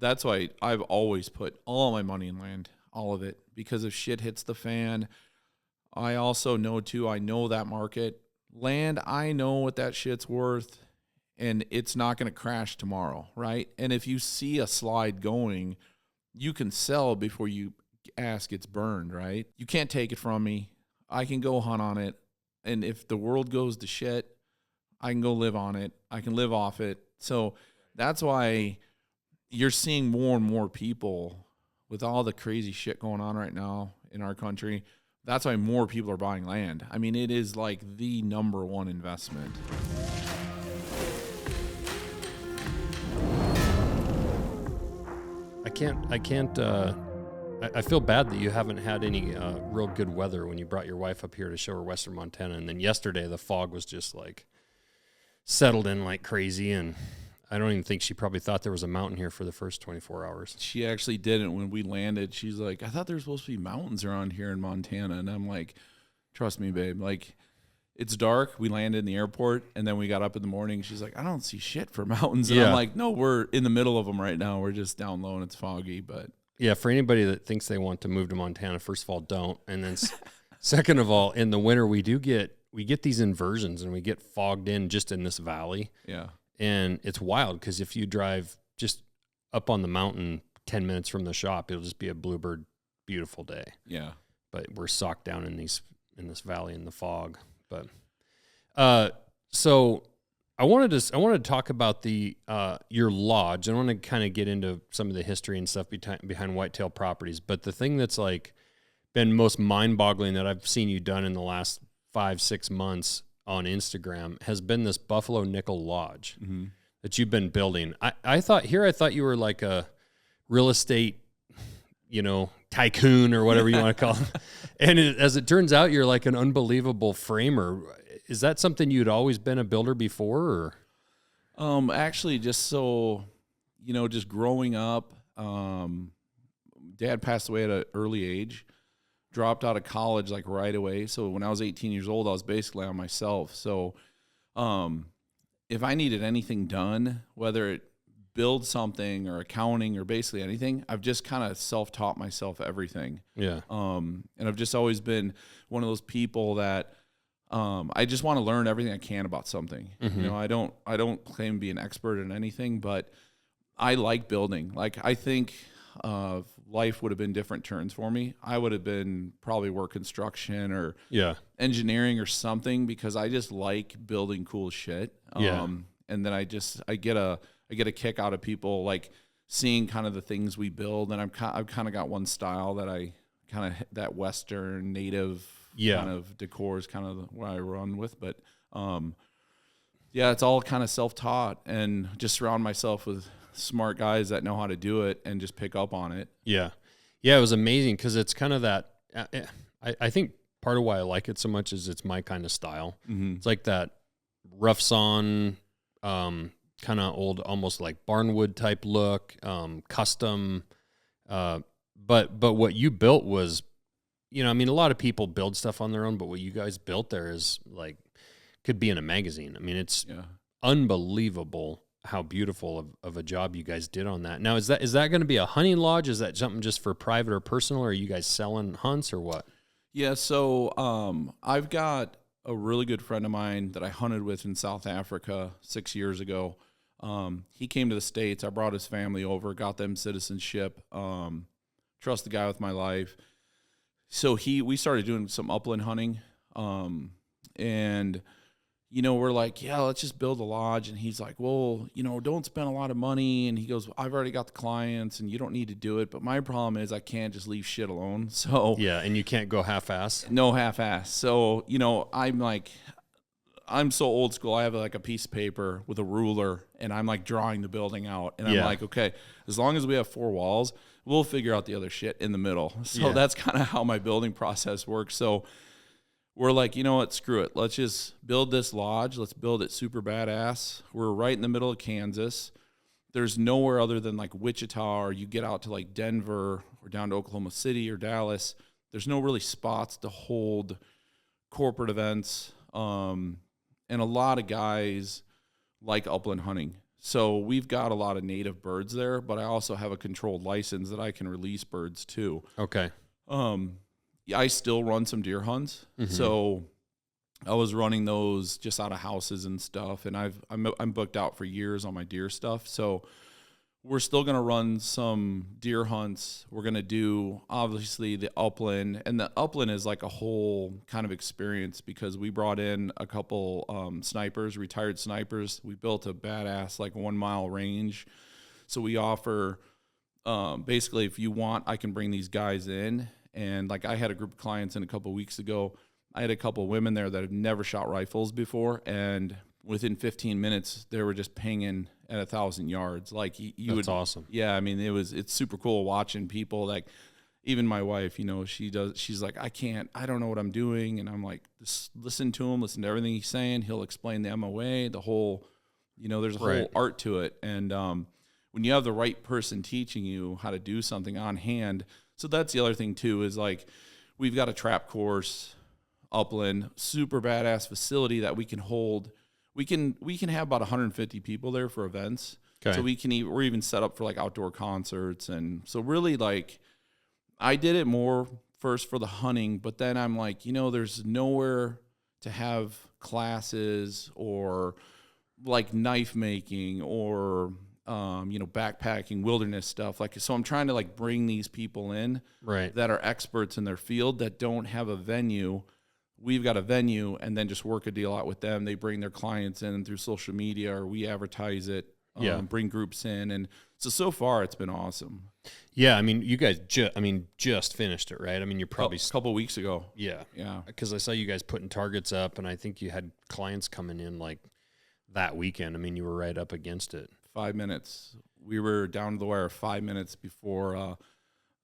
that's why I've always put all my money in land, all of it, because if shit hits the fan, I also know too, I know that market. Land, I know what that shit's worth, and it's not going to crash tomorrow, right? And if you see a slide going, you can sell before you ask it's burned, right? You can't take it from me. I can go hunt on it, and if the world goes to shit, I can go live on it. I can live off it. So that's why you're seeing more and more people with all the crazy shit going on right now in our country. That's why more people are buying land. I mean, it is like the number one investment. I feel bad that you haven't had any real good weather when you brought your wife up here to show her Western Montana. And then yesterday the fog was just like settled in like crazy. And I don't even think she probably thought there was a mountain here for the first 24 hours. She actually didn't. When we landed, she's like, I thought there were supposed to be mountains around here in Montana. And I'm like, trust me, babe. Like, it's dark. We landed in the airport, and then we got up in the morning. She's like, I don't see shit for mountains. And I'm like, no, we're in the middle of them right now. We're just down low, and it's foggy. But yeah, for anybody that thinks they want to move to Montana, first of all, don't. And then second of all, in the winter, we get these inversions, and we get fogged in just in this valley. Yeah. And it's wild because if you drive just up on the mountain 10 minutes from the shop, it'll just be a bluebird, beautiful day. Yeah. But we're socked down in this valley in the fog. But so I wanted to talk about the your lodge. I want to kind of get into some of the history and stuff behind Whitetail Properties. But the thing that's like been most mind-boggling that I've seen you done in the last 5-6 months on Instagram has been this Buffalo Nickel Lodge that you've been building. I thought you were like a real estate, tycoon or whatever you want to call it. And as it turns out, you're like an unbelievable framer. Is that something you'd always been a builder before? Or? Actually, just so, just growing up, Dad passed away at an early age. Dropped out of college like right away. So when I was 18 years old, I was basically on myself. So if I needed anything done, whether it build something or accounting or basically anything, I've just kind of self-taught myself everything. Yeah. And I've just always been one of those people that I just want to learn everything I can about something. Mm-hmm. I don't claim to be an expert in anything, but I like building. Like, I think life would have been different turns for me. I would have been probably work construction or engineering or something, because I just like building cool shit. And then I get a kick out of people like seeing kind of the things we build. And I've kind of got one style that I kind of, that Western native kind of decor is kind of what I run with. But it's all kind of self-taught, and just surround myself with smart guys that know how to do it and just pick up on it. Yeah. It was amazing because it's kind of that. I think part of why I like it so much is it's my kind of style. Mm-hmm. It's like that rough sawn, kind of old, almost like barnwood type look, custom. But what you built was, a lot of people build stuff on their own, but what you guys built there is like, could be in a magazine. I mean, it's unbelievable how beautiful of a job you guys did on that. Now, is that going to be a hunting lodge? Is that something just for private or personal? Or are you guys selling hunts or what? Yeah, so I've got a really good friend of mine that I hunted with in South Africa 6 years ago. He came to the States. I brought his family over, got them citizenship. Trust the guy with my life. So we started doing some upland hunting, and we're like, let's just build a lodge. And he's like, well, don't spend a lot of money. And he goes, I've already got the clients and you don't need to do it. But my problem is I can't just leave shit alone. So yeah. And you can't go half-ass. No half-ass. So, I'm so old school. I have like a piece of paper with a ruler and I'm like drawing the building out. And I'm like, okay, as long as we have 4 walls, we'll figure out the other shit in the middle. So that's kind of how my building process works. So we're like, you know what, screw it. Let's just build this lodge. Let's build it super badass. We're right in the middle of Kansas. There's nowhere other than like Wichita, or you get out to like Denver or down to Oklahoma City or Dallas. There's no really spots to hold corporate events. And a lot of guys like upland hunting. So we've got a lot of native birds there, but I also have a controlled license that I can release birds too. Okay. I still run some deer hunts. So I was running those just out of houses and stuff, and I'm booked out for years on my deer stuff. So we're still going to run some deer hunts. We're going to do, obviously, the upland. And the upland is like a whole kind of experience because we brought in a couple snipers, retired snipers. We built a badass, like 1 mile range. So we offer, basically, if you want, I can bring these guys in. And like I had a group of clients in a couple of weeks ago. I had a couple of women there that have never shot rifles before. And within 15 minutes, they were just pinging at 1,000 yards. Like That's awesome. Yeah, I mean, it's super cool watching people. Like even my wife, you know, she's like, I don't know what I'm doing. And I'm like, just listen to him, listen to everything he's saying. He'll explain the MOA, the whole, you know, there's a whole art to it. And when you have the right person teaching you how to do something on hand. So that's the other thing too, is like, we've got a trap course, upland, super badass facility that we can hold. We can have about 150 people there for events. Okay. So we're even set up for like outdoor concerts. And so really, like, I did it more first for the hunting, but then I'm like, you know, there's nowhere to have classes or like knife making or you know, backpacking, wilderness stuff. Like, so I'm trying to like bring these people in that are experts in their field that don't have a venue. We've got a venue, and then just work a deal out with them. They bring their clients in through social media, or we advertise it, bring groups in. And so far it's been awesome. Yeah. I mean, you guys just finished it, right? I mean, you're probably a couple of weeks ago. Yeah. Yeah. Cause I saw you guys putting targets up, and I think you had clients coming in like that weekend. I mean, you were right up against it. 5 minutes. We were down to the wire 5 minutes before,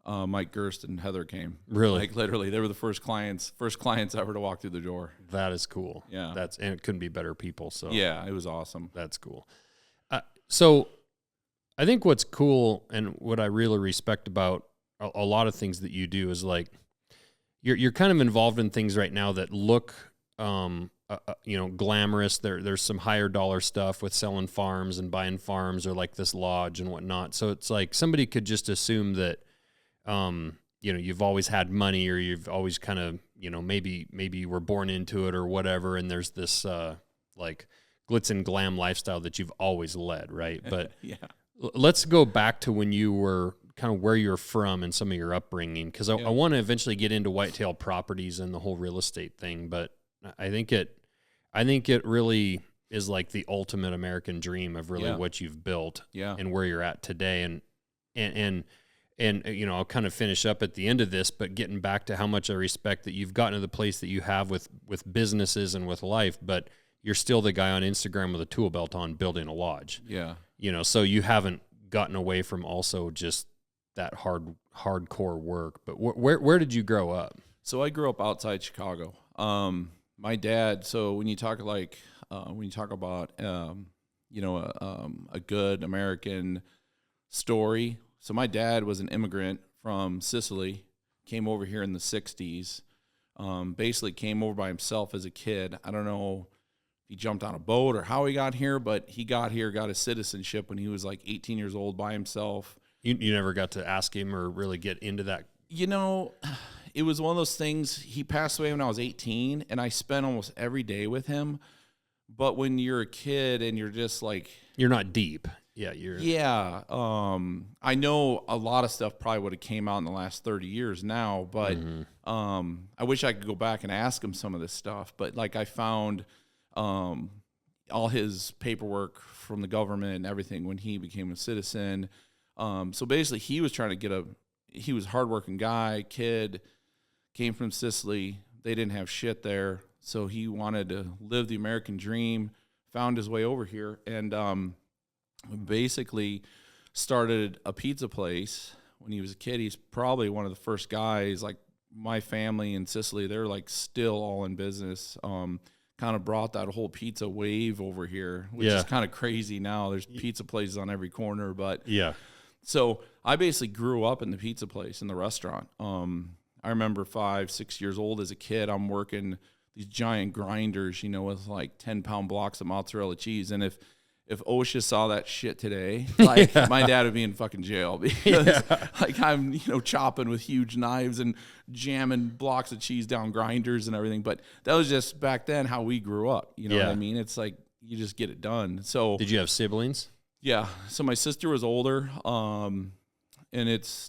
Mike Gerst and Heather came. Really? Like literally, they were the first clients ever to walk through the door. That is cool. Yeah. And it couldn't be better people. So yeah, it was awesome. That's cool. So I think what's cool and what I really respect about a lot of things that you do is like, you're kind of involved in things right now that look, you know, glamorous. There's some higher dollar stuff with selling farms and buying farms, or like this lodge and whatnot. So it's like somebody could just assume that, you know, you've always had money, or you've always kind of, you know, maybe you were born into it or whatever. And there's this, like glitz and glam lifestyle that you've always led. Right. But yeah, let's go back to when you were kind of where you're from and some of your upbringing. Cause I want to eventually get into Whitetail Properties and the whole real estate thing. But I think it really is like the ultimate American dream of really what you've built and where you're at today. And you know, I'll kind of finish up at the end of this, but getting back to how much I respect that you've gotten to the place that you have with businesses and with life, but you're still the guy on Instagram with a tool belt on building a lodge. Yeah. You know, so you haven't gotten away from also just that hardcore work. But where did you grow up? So I grew up outside Chicago. My dad, so when you talk about, you know, a good American story. So my dad was an immigrant from Sicily, came over here in the 60s, basically came over by himself as a kid. I don't know if he jumped on a boat or how he got here, but he got here, got his citizenship when he was like 18 years old by himself. You never got to ask him or really get into that? You know, it was one of those things. He passed away when I was 18, and I spent almost every day with him. But when you're a kid and you're just like... You're not deep. Yeah, Yeah. I know a lot of stuff probably would have came out in the last 30 years now, but I wish I could go back and ask him some of this stuff. But like I found all his paperwork from the government and everything when he became a citizen. So basically he was trying to he was a hardworking guy, kid, came from Sicily. They didn't have shit there. So he wanted to live the American dream, found his way over here, and basically started a pizza place when he was a kid. He's probably one of the first guys, like my family in Sicily, they're like still all in business. Kind of brought that whole pizza wave over here, which is kind of crazy now. There's pizza places on every corner, but so I basically grew up in the pizza place, in the restaurant. I remember 5-6 years old as a kid, I'm working these giant grinders, you know, with like 10-pound blocks of mozzarella cheese. And if if OSHA saw that shit today, like my dad would be in fucking jail because like I'm, chopping with huge knives and jamming blocks of cheese down grinders and everything. But that was just back then how we grew up. You know what I mean? It's like you just get it done. So did you have siblings? Yeah. So my sister was older, and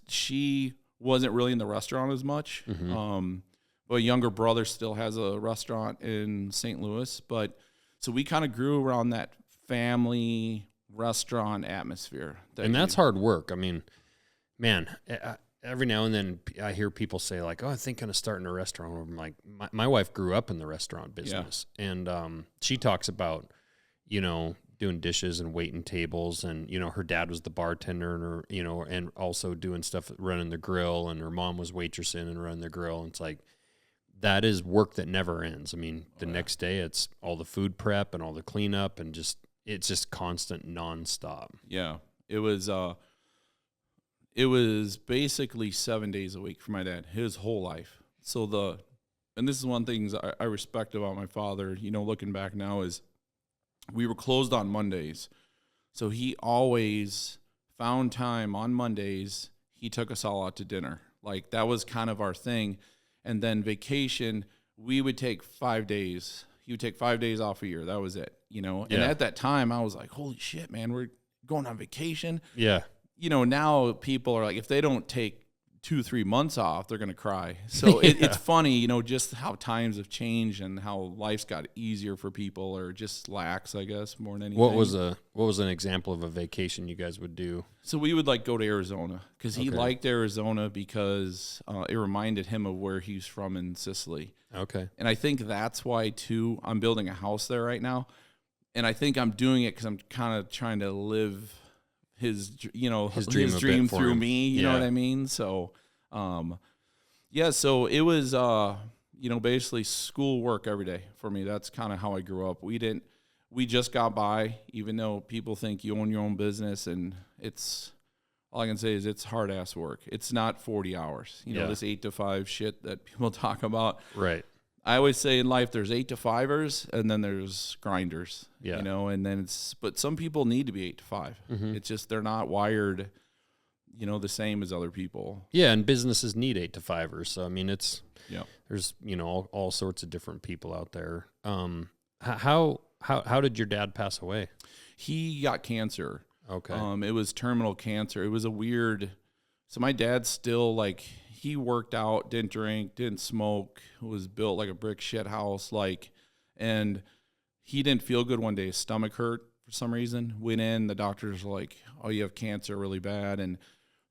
she wasn't really in the restaurant as much. But a younger brother still has a restaurant in St. Louis. But so we kind of grew around that family restaurant atmosphere. And that's hard work. I mean, man, every now and then I hear people say like, "Oh, I'm thinking of starting a restaurant." I'm like, my wife grew up in the restaurant business, and she talks about, doing dishes and waiting tables, and her dad was the bartender, and and also doing stuff, running the grill, and her mom was waitressing and running the grill. And it's like, that is work that never ends. I mean, the next day it's all the food prep and all the cleanup, and it's just constant nonstop. Yeah, it was basically 7 days a week for my dad, his whole life. So and this is one thing I respect about my father, looking back now, is we were closed on Mondays. So he always found time on Mondays. He took us all out to dinner. Like, that was kind of our thing. And then vacation, we would take 5 days. He would take 5 days off a year. That was it, And at that time, I was like, holy shit, man, we're going on vacation. Yeah. Now people are like, if they don't take 2-3 months off, they're going to cry. So it's funny, just how times have changed and how life's got easier for people, or just lax, I guess, more than anything. What was an example of a vacation you guys would do? So we would go to Arizona, because he liked Arizona because it reminded him of where he's from in Sicily. Okay. And I think that's why too, I'm building a house there right now. And I think I'm doing it because I'm kind of trying to live his dream through me, you know what I mean? So, so it was, basically school work every day for me. That's kind of how I grew up. We just got by, even though people think you own your own business, and all I can say is it's hard ass work. It's not 40 hours, this 8 to 5 shit that people talk about. Right. I always say in life, there's 8 to 5ers, and then there's grinders, and then but some people need to be 8 to 5. It's just, they're not wired, the same as other people. Yeah. And businesses need 8 to 5ers. So, I mean, there's, all sorts of different people out there. How did your dad pass away? He got cancer. Okay. It was terminal cancer. It was so my dad still, he worked out, didn't drink, didn't smoke, was built like a brick shit house, and he didn't feel good one day. His stomach hurt for some reason. Went in, the doctors were like, "Oh, you have cancer really bad." And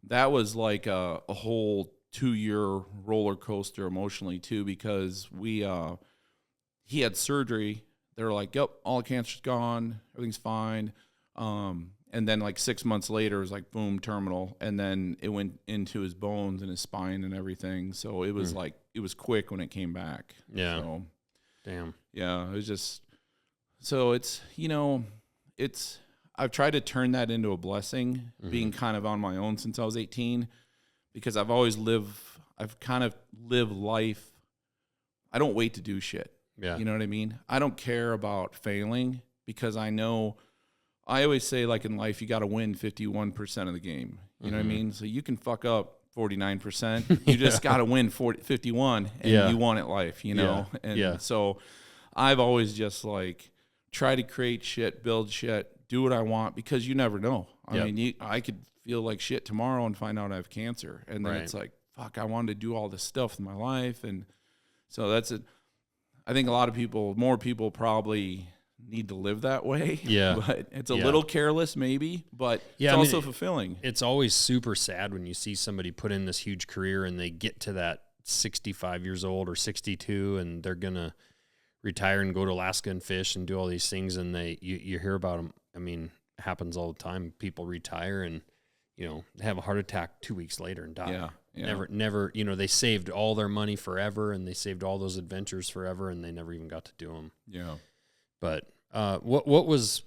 that was like a whole 2-year roller coaster emotionally too, because he had surgery. They were like, "Yep, all the cancer's gone, everything's fine." And then 6 months later, it was like, boom, terminal. And then it went into his bones and his spine and everything. So it was it was quick when it came back. Yeah. So, damn. Yeah. It was just, so it's, I've tried to turn that into a blessing, being kind of on my own since I was 18, because I've kind of lived life. I don't wait to do shit. Yeah. You know what I mean? I don't care about failing, because I always say, in life, you got to win 51% of the game. You know what I mean? So you can fuck up 49%. You just got to win 51, and you won at life, And so I've always just try to create shit, build shit, do what I want, because you never know. I mean, I could feel like shit tomorrow and find out I have cancer. And then it's like, fuck, I wanted to do all this stuff in my life. And so that's it. I think more people probably need to live that way. Yeah. But it's a little careless maybe, but it's also fulfilling. It's always super sad when you see somebody put in this huge career and they get to that 65 years old or 62 and they're going to retire and go to Alaska and fish and do all these things. And you hear about them. I mean, it happens all the time. People retire and, have a heart attack 2 weeks later and die. Yeah. Never, they saved all their money forever and they saved all those adventures forever and they never even got to do them. Yeah. But what was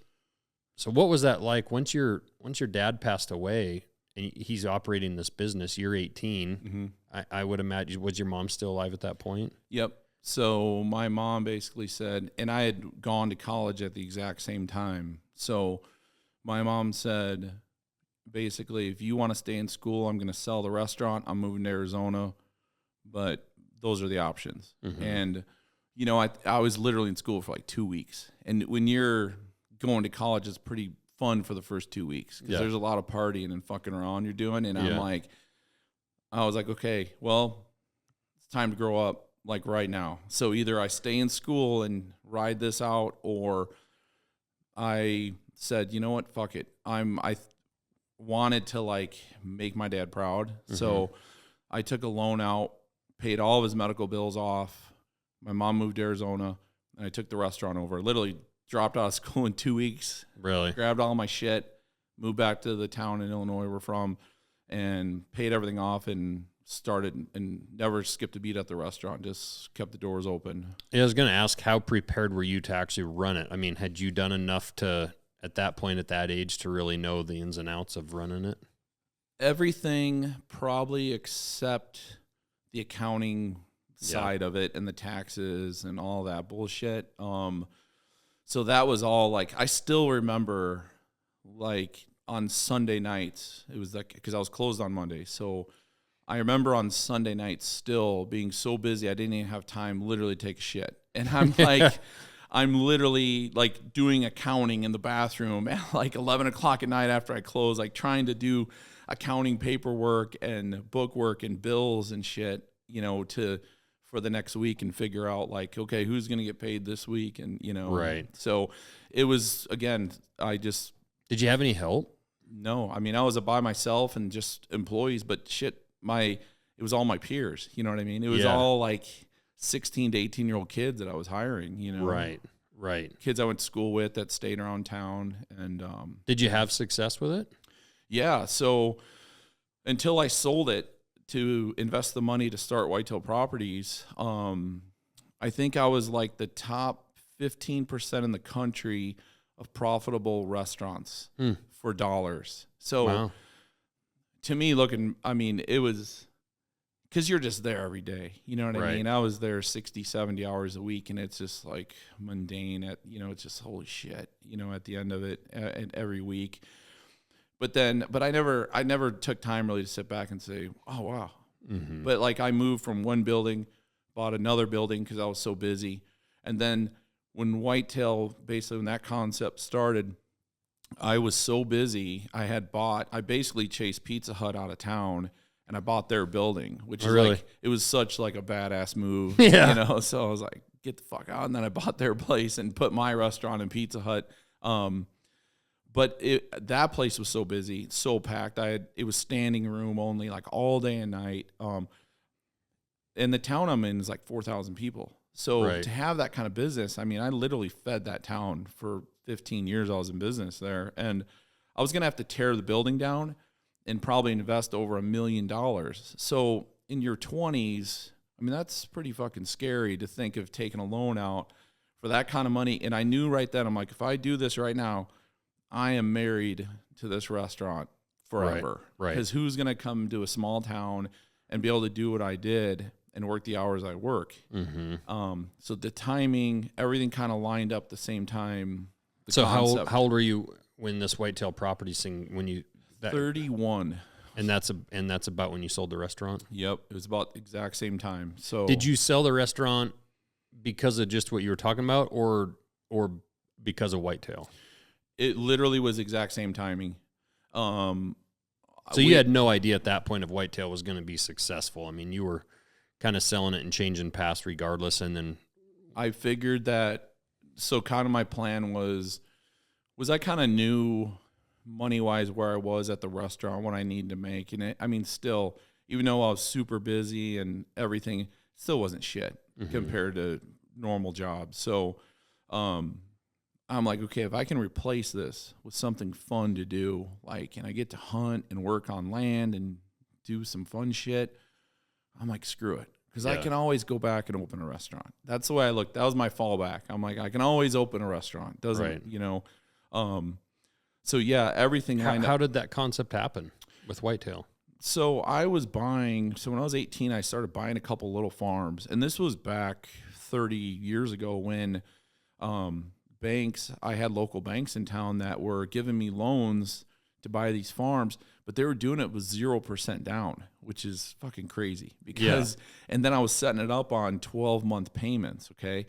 that like once your dad passed away and he's operating this business? You're 18. I would imagine, was your mom still alive at that point? Yep. So my mom basically said, and I had gone to college at the exact same time. So my mom said, basically, if you want to stay in school, I'm going to sell the restaurant. I'm moving to Arizona, but those are the options. Mm-hmm. And, you know, I was literally in school for like 2 weeks. And when you're going to college, it's pretty fun for the first 2 weeks because there's a lot of partying and fucking around you're doing. And I was like, okay, well, it's time to grow up like right now. So either I stay in school and ride this out, or I said, you know what, fuck it. I wanted to like make my dad proud. Mm-hmm. So I took a loan out, paid all of his medical bills off. My mom moved to Arizona, and I took the restaurant over. Literally dropped out of school in 2 weeks. Really? Grabbed all my shit, moved back to the town in Illinois we're from, and paid everything off and started and never skipped a beat at the restaurant. Just kept the doors open. Yeah, I was going to ask, how prepared were you to actually run it? I mean, had you done enough to, at that point, at that age, to really know the ins and outs of running it? Everything, probably except the accounting side of it and the taxes and all that bullshit. So that was all like, I still remember like on Sunday nights, it was like, because I was closed on Monday. So I remember on Sunday nights still being so busy, I didn't even have time literally to take a shit. And I'm like, I'm literally like doing accounting in the bathroom at like 11 o'clock at night after I close, like trying to do accounting paperwork and bookwork and bills and shit, you know, for the next week and figure out like, okay, who's going to get paid this week? And, you know, right. So it was, again, did you have any help? No, I mean, I was by myself and just employees, but shit, it was all my peers. You know what I mean? It was all like 16 to 18-year-old kids that I was hiring, you know? Right. Kids I went to school with that stayed around town. And, did you have success with it? Yeah. So until I sold it to invest the money to start Whitetail Properties, I think I was like the top 15% in the country of profitable restaurants for dollars. So to me, it was because you're just there every day. You know what I mean? I was there 60, 70 hours a week, and it's just like mundane it's just holy shit, at the end of it and every week. But I never took time really to sit back and say, oh, wow. Mm-hmm. But like I moved from one building, bought another building because I was so busy. And then when Whitetail, basically when that concept started, I was so busy. I basically chased Pizza Hut out of town, and I bought their building, which is like, it was such like a badass move, So I was like, get the fuck out. And then I bought their place and put my restaurant in Pizza Hut. But that place was so busy, so packed. It was standing room only, like all day and night. And the town I'm in is like 4,000 people. So to have that kind of business, I mean, I literally fed that town for 15 years. I was in business there, and I was gonna have to tear the building down and probably invest over $1 million. So in your 20s, I mean, that's pretty fucking scary to think of taking a loan out for that kind of money. And I knew right then, I'm like, if I do this right now, I am married to this restaurant forever. Right. Because who's going to come to a small town and be able to do what I did and work the hours I work? Mm-hmm. So the timing, everything kind of lined up the same time. So how old were you when this Whitetail Properties thing, 31. And that's about when you sold the restaurant? Yep. It was about the exact same time. So did you sell the restaurant because of just what you were talking about, or because of Whitetail? It literally was exact same timing. So you had no idea at that point if Whitetail was going to be successful. I mean, you were kind of selling it and changing past regardless. And then I figured that, so kind of my plan was I kind of knew money-wise where I was at the restaurant, what I needed to make. And I mean, still, even though I was super busy and everything, still wasn't shit compared to normal jobs. So, I'm like, okay, if I can replace this with something fun to do, like, and I get to hunt and work on land and do some fun shit, I'm like, screw it. Because I can always go back and open a restaurant. That's the way I looked. That was my fallback. I'm like, I can always open a restaurant. So yeah, everything lined up. How did that concept happen with Whitetail? So when I was 18, I started buying a couple little farms. And this was back 30 years ago when banks, I had local banks in town that were giving me loans to buy these farms, but they were doing it with 0% down, which is fucking crazy because, and then I was setting it up on 12-month payments. Okay.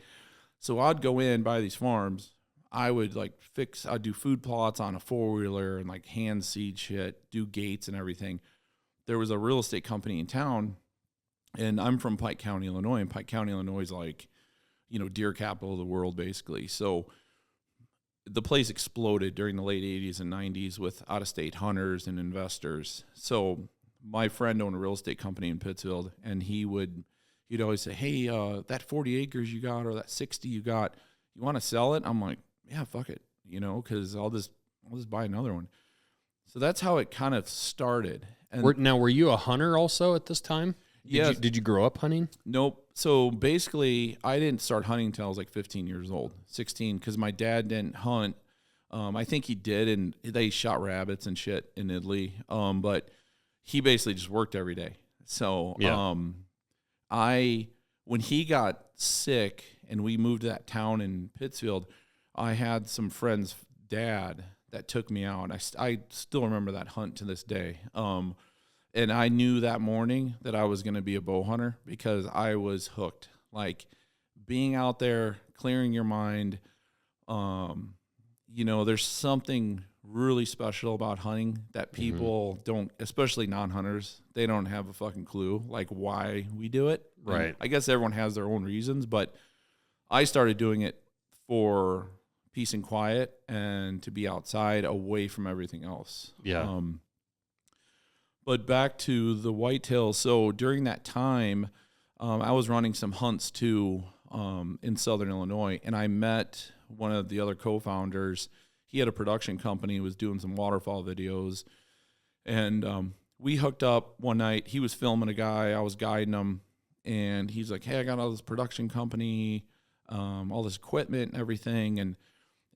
So I'd go in, buy these farms. I would I'd do food plots on a 4-wheeler and like hand seed shit, do gates and everything. There was a real estate company in town, and I'm from Pike County, Illinois, and Pike County, Illinois is like, deer capital of the world, basically. So the place exploded during the late 80s and 90s with out-of-state hunters and investors. So my friend owned a real estate company in Pittsfield, and he'd always say, hey, that 40 acres you got or that 60 you got, you want to sell it? I'm like, yeah, fuck it, because I'll just buy another one. So that's how it kind of started. And were you a hunter also at this time? Yeah. Did you grow up hunting? Nope. So basically, I didn't start hunting until I was like 15 years old, 16, because my dad didn't hunt. I think he did, and they shot rabbits and shit in Italy. But he basically just worked every day. So when he got sick and we moved to that town in Pittsfield, I had some friends' dad that took me out. I still remember that hunt to this day. And I knew that morning that I was going to be a bow hunter because I was hooked. Like being out there, clearing your mind. There's something really special about hunting that people don't, especially non-hunters, they don't have a fucking clue like why we do it. Right. And I guess everyone has their own reasons, but I started doing it for peace and quiet and to be outside away from everything else. Yeah. But back to the whitetail. So during that time, I was running some hunts too in Southern Illinois, and I met one of the other co-founders. He had a production company, was doing some waterfowl videos, and we hooked up one night. He was filming a guy, I was guiding him, and he's like, hey, I got all this production company, all this equipment and everything, and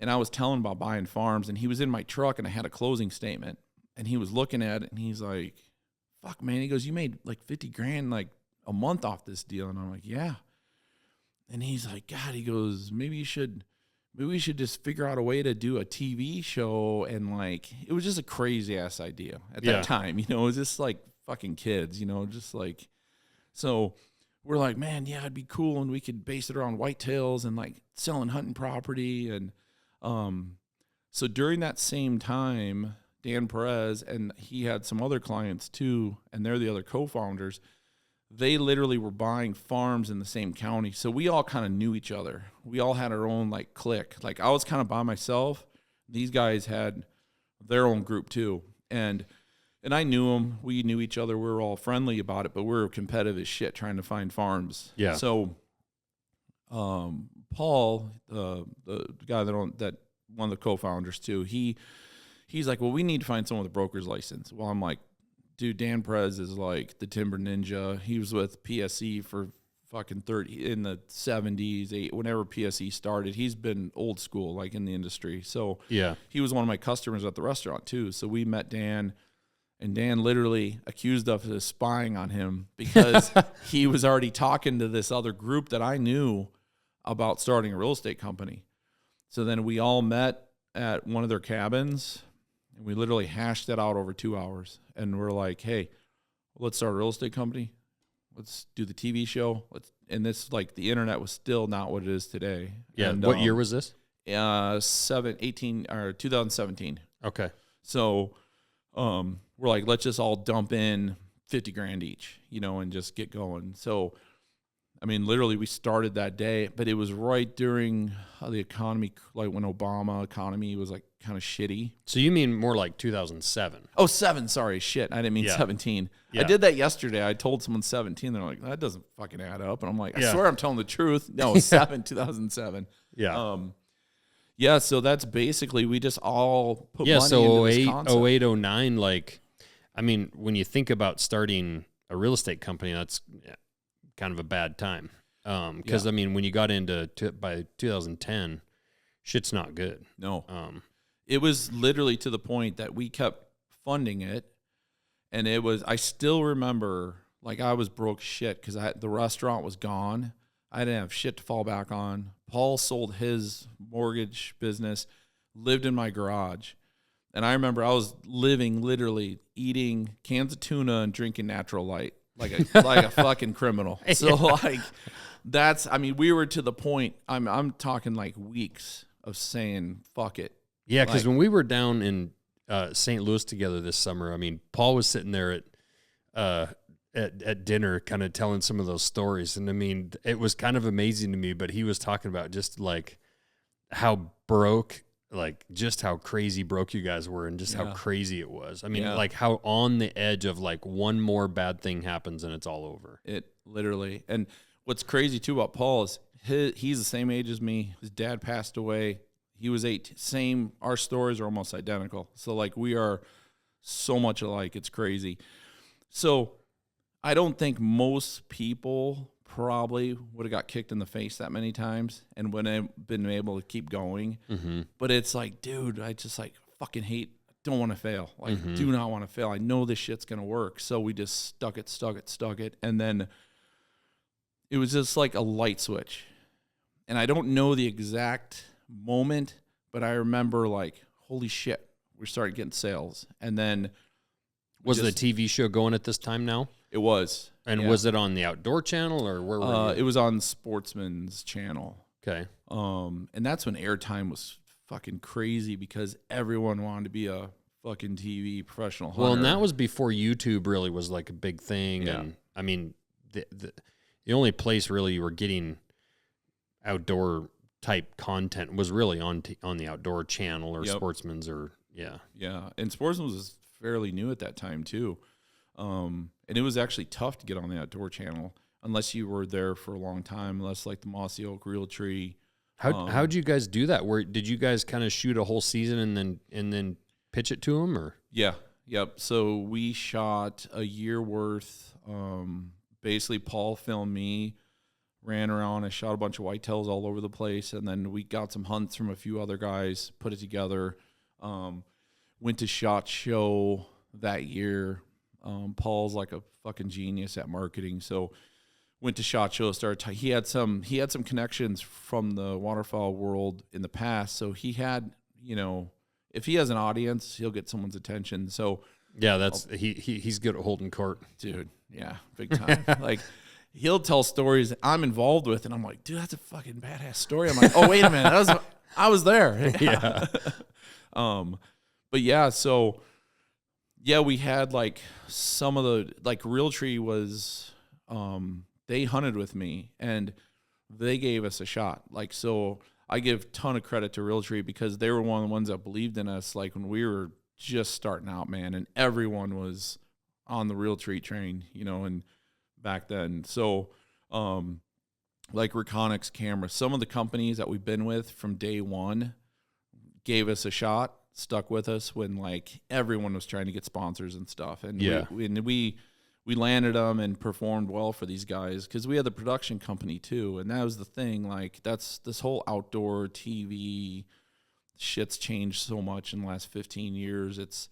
I was telling him about buying farms, and he was in my truck, and I had a closing statement. And he was looking at it, and he's like, fuck, man. He goes, you made like 50 grand like a month off this deal. And I'm like, yeah. And he's like, God, he goes, maybe we should just figure out a way to do a TV show. And like, it was just a crazy ass idea at that time. It was just like fucking kids, just like, so we're like, man, yeah, it'd be cool. And we could base it around whitetails and like selling hunting property. And so during that same time, Dan Perez, and he had some other clients too, and they're the other co-founders. They literally were buying farms in the same county. So we all kind of knew each other. We all had our own like clique. Like I was kind of by myself. These guys had their own group too. And I knew them. We knew each other. We were all friendly about it, but we were competitive as shit trying to find farms. Yeah. So Paul, the guy that one of the co-founders too, he's like, well, we need to find someone with a broker's license. Well, I'm like, dude, Dan Perez is like the Timber Ninja. He was with PSE for fucking 30 in the 70s, whenever PSE started. He's been old school, like in the industry. So yeah, he was one of my customers at the restaurant too. So we met Dan, and Dan literally accused us of spying on him because he was already talking to this other group that I knew about starting a real estate company. So then we all met at one of their cabins. And we literally hashed that out over 2 hours. And we're like, hey, let's start a real estate company. Let's do the TV show. And this, like, the internet was still not what it is today. Yeah. And, what year was this? 2017. Okay. So we're like, let's just all dump in 50 grand each, and just get going. So, I mean, literally we started that day, but it was right during the economy, like when Obama economy was like kind of shitty. So you mean more like 2007? Oh, 7. Sorry. Shit. I didn't mean 17. Yeah. I did that yesterday. I told someone 17. They're like, that doesn't fucking add up. And I'm like, I swear I'm telling the truth. No, 2007. Yeah. Yeah. So that's basically, we just all put money so into this concept. 08, 09, like, I mean, when you think about starting a real estate company, that's kind of a bad time. Because I mean, when you got into by 2010, shit's not good. No. It was literally to the point that we kept funding it, and I still remember, like, I was broke shit because the restaurant was gone. I didn't have shit to fall back on. Paul sold his mortgage business, lived in my garage. And I remember I was living, literally eating cans of tuna and drinking Natural Light like a fucking criminal. So like that's, I mean, we were to the point, I'm talking like weeks of saying, fuck it. Yeah, because like, when we were down in St. Louis together this summer, I mean, Paul was sitting there at dinner kind of telling some of those stories. And I mean, it was kind of amazing to me, but he was talking about just like how broke, like just how crazy broke you guys were and just how crazy it was. I mean, like how on the edge of like one more bad thing happens and it's all over. It literally. And what's crazy too about Paul is he's the same age as me. His dad passed away. He was 8. Our stories are almost identical. So like we are so much alike. It's crazy. So I don't think most people probably would have got kicked in the face that many times and wouldn't have been able to keep going. Mm-hmm. But it's like, dude, I just like fucking hate, don't want to fail. Like, do not want to fail. I know this shit's going to work. So we just stuck it. And then it was just like a light switch. And I don't know the exact moment, but I remember like, holy shit, we started getting sales. And then was the TV show going at this time now? It was. And was it on the Outdoor Channel or where were you? It was on Sportsman's channel. Okay. And that's when airtime was fucking crazy because everyone wanted to be a fucking TV professional hunter. Well, and that was before YouTube really was like a big thing. Yeah. And I mean, the only place really you were getting outdoor type content was really on the Outdoor Channel or Sportsman's or Yeah. And Sportsman's was fairly new at that time too. And it was actually tough to get on the Outdoor Channel unless you were there for a long time, unless like the Mossy Oak Realtree. How'd you guys do that? Did you guys kind of shoot a whole season and then pitch it to them or? Yeah. Yep. So we shot a year worth. Basically Paul filmed me, ran around. I shot a bunch of whitetails all over the place. And then we got some hunts from a few other guys, put it together. Went to SHOT Show that year. Paul's like a fucking genius at marketing. So went to SHOT Show, he had some connections from the waterfowl world in the past. So he had, if he has an audience, he'll get someone's attention. So yeah, he's good at holding court. Dude, yeah, big time. Like he'll tell stories that I'm involved with and I'm like, dude, that's a fucking badass story. I'm like, oh, wait a minute. I was there. Yeah. But yeah, so yeah, we had like some of the, like Realtree was, they hunted with me and they gave us a shot. Like, so I give ton of credit to Realtree because they were one of the ones that believed in us. Like when we were just starting out, man, and everyone was on the Realtree train, and back then. So, like Reconyx Camera, some of the companies that we've been with from day one gave us a shot. Stuck with us when like everyone was trying to get sponsors and stuff, and we landed them and performed well for these guys because we had the production company too, and that was the thing. Like that's this whole outdoor TV shit's changed so much in the last 15 years. It's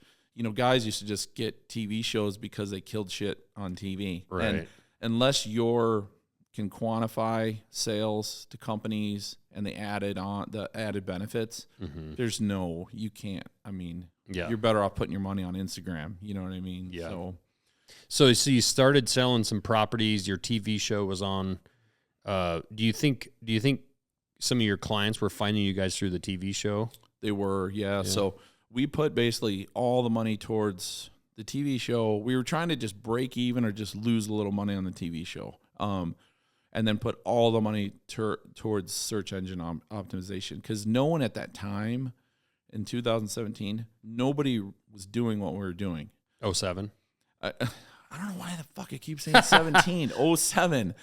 guys used to just get TV shows because they killed shit on TV, right? And unless you're can quantify sales to companies and the added benefits, you can't. I mean, you're better off putting your money on Instagram. You know what I mean? Yeah. So you started selling some properties. Your TV show was on. Do you think some of your clients were finding you guys through the TV show? They were, yeah. So we put basically all the money towards the TV show. We were trying to just break even or just lose a little money on the TV show. And then put all the money towards search engine optimization. Because no one at that time, in 2017, nobody was doing what we were doing. 07? I don't know why the fuck I keep saying 17. 07.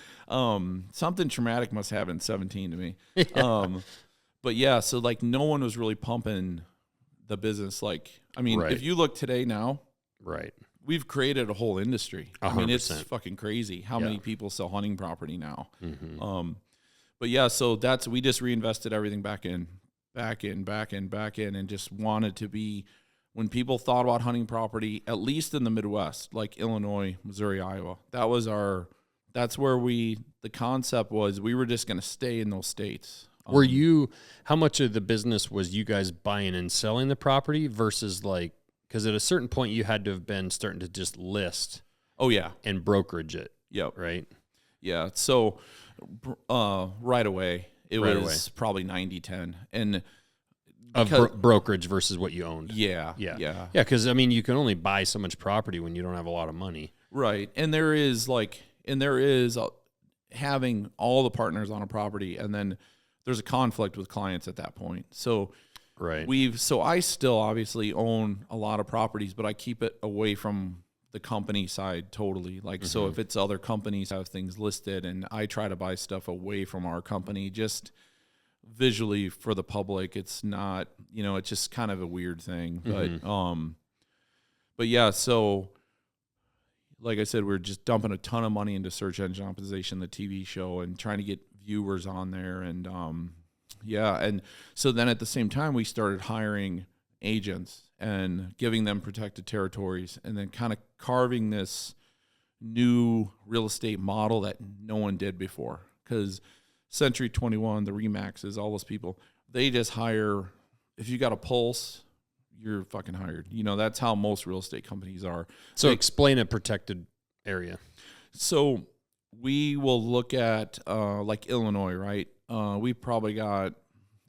Something traumatic must have in 17 to me. Yeah. But yeah, so like no one was really pumping the business. Like, I mean, if you look today now. Right. We've created a whole industry. 100%. I mean, it's fucking crazy how many people sell hunting property now. But yeah, so we just reinvested everything back in, and just wanted to be, when people thought about hunting property, at least in the Midwest, like Illinois, Missouri, Iowa, that was our That's where the concept was we were just going to stay in those states. How much of the business was you guys buying and selling the property versus like, because at a certain point you had to have been starting to just list. Oh, yeah. And brokerage it. Yep. Right? Yeah. So right away, it was probably 90-10. And brokerage versus what you owned. Yeah. Yeah. Yeah. Yeah. Because, I mean, you can only buy so much property when you don't have a lot of money. Right. And there is having all the partners on a property, and then there's a conflict with clients at that point. So right. I still obviously own a lot of properties, but I keep it away from the company side totally. Like, so if it's other companies have things listed, and I try to buy stuff away from our company, just visually for the public, it's not, it's just kind of a weird thing. But yeah, so like I said, we're just dumping a ton of money into search engine optimization, the TV show, and trying to get viewers on there. And and so then at the same time, we started hiring agents and giving them protected territories, and then kind of carving this new real estate model that no one did before. Because Century 21, the Remaxes, all those people, they just hire, if you got a pulse, you're fucking hired. That's how most real estate companies are. So explain a protected area. So we will look at like Illinois, right? We probably got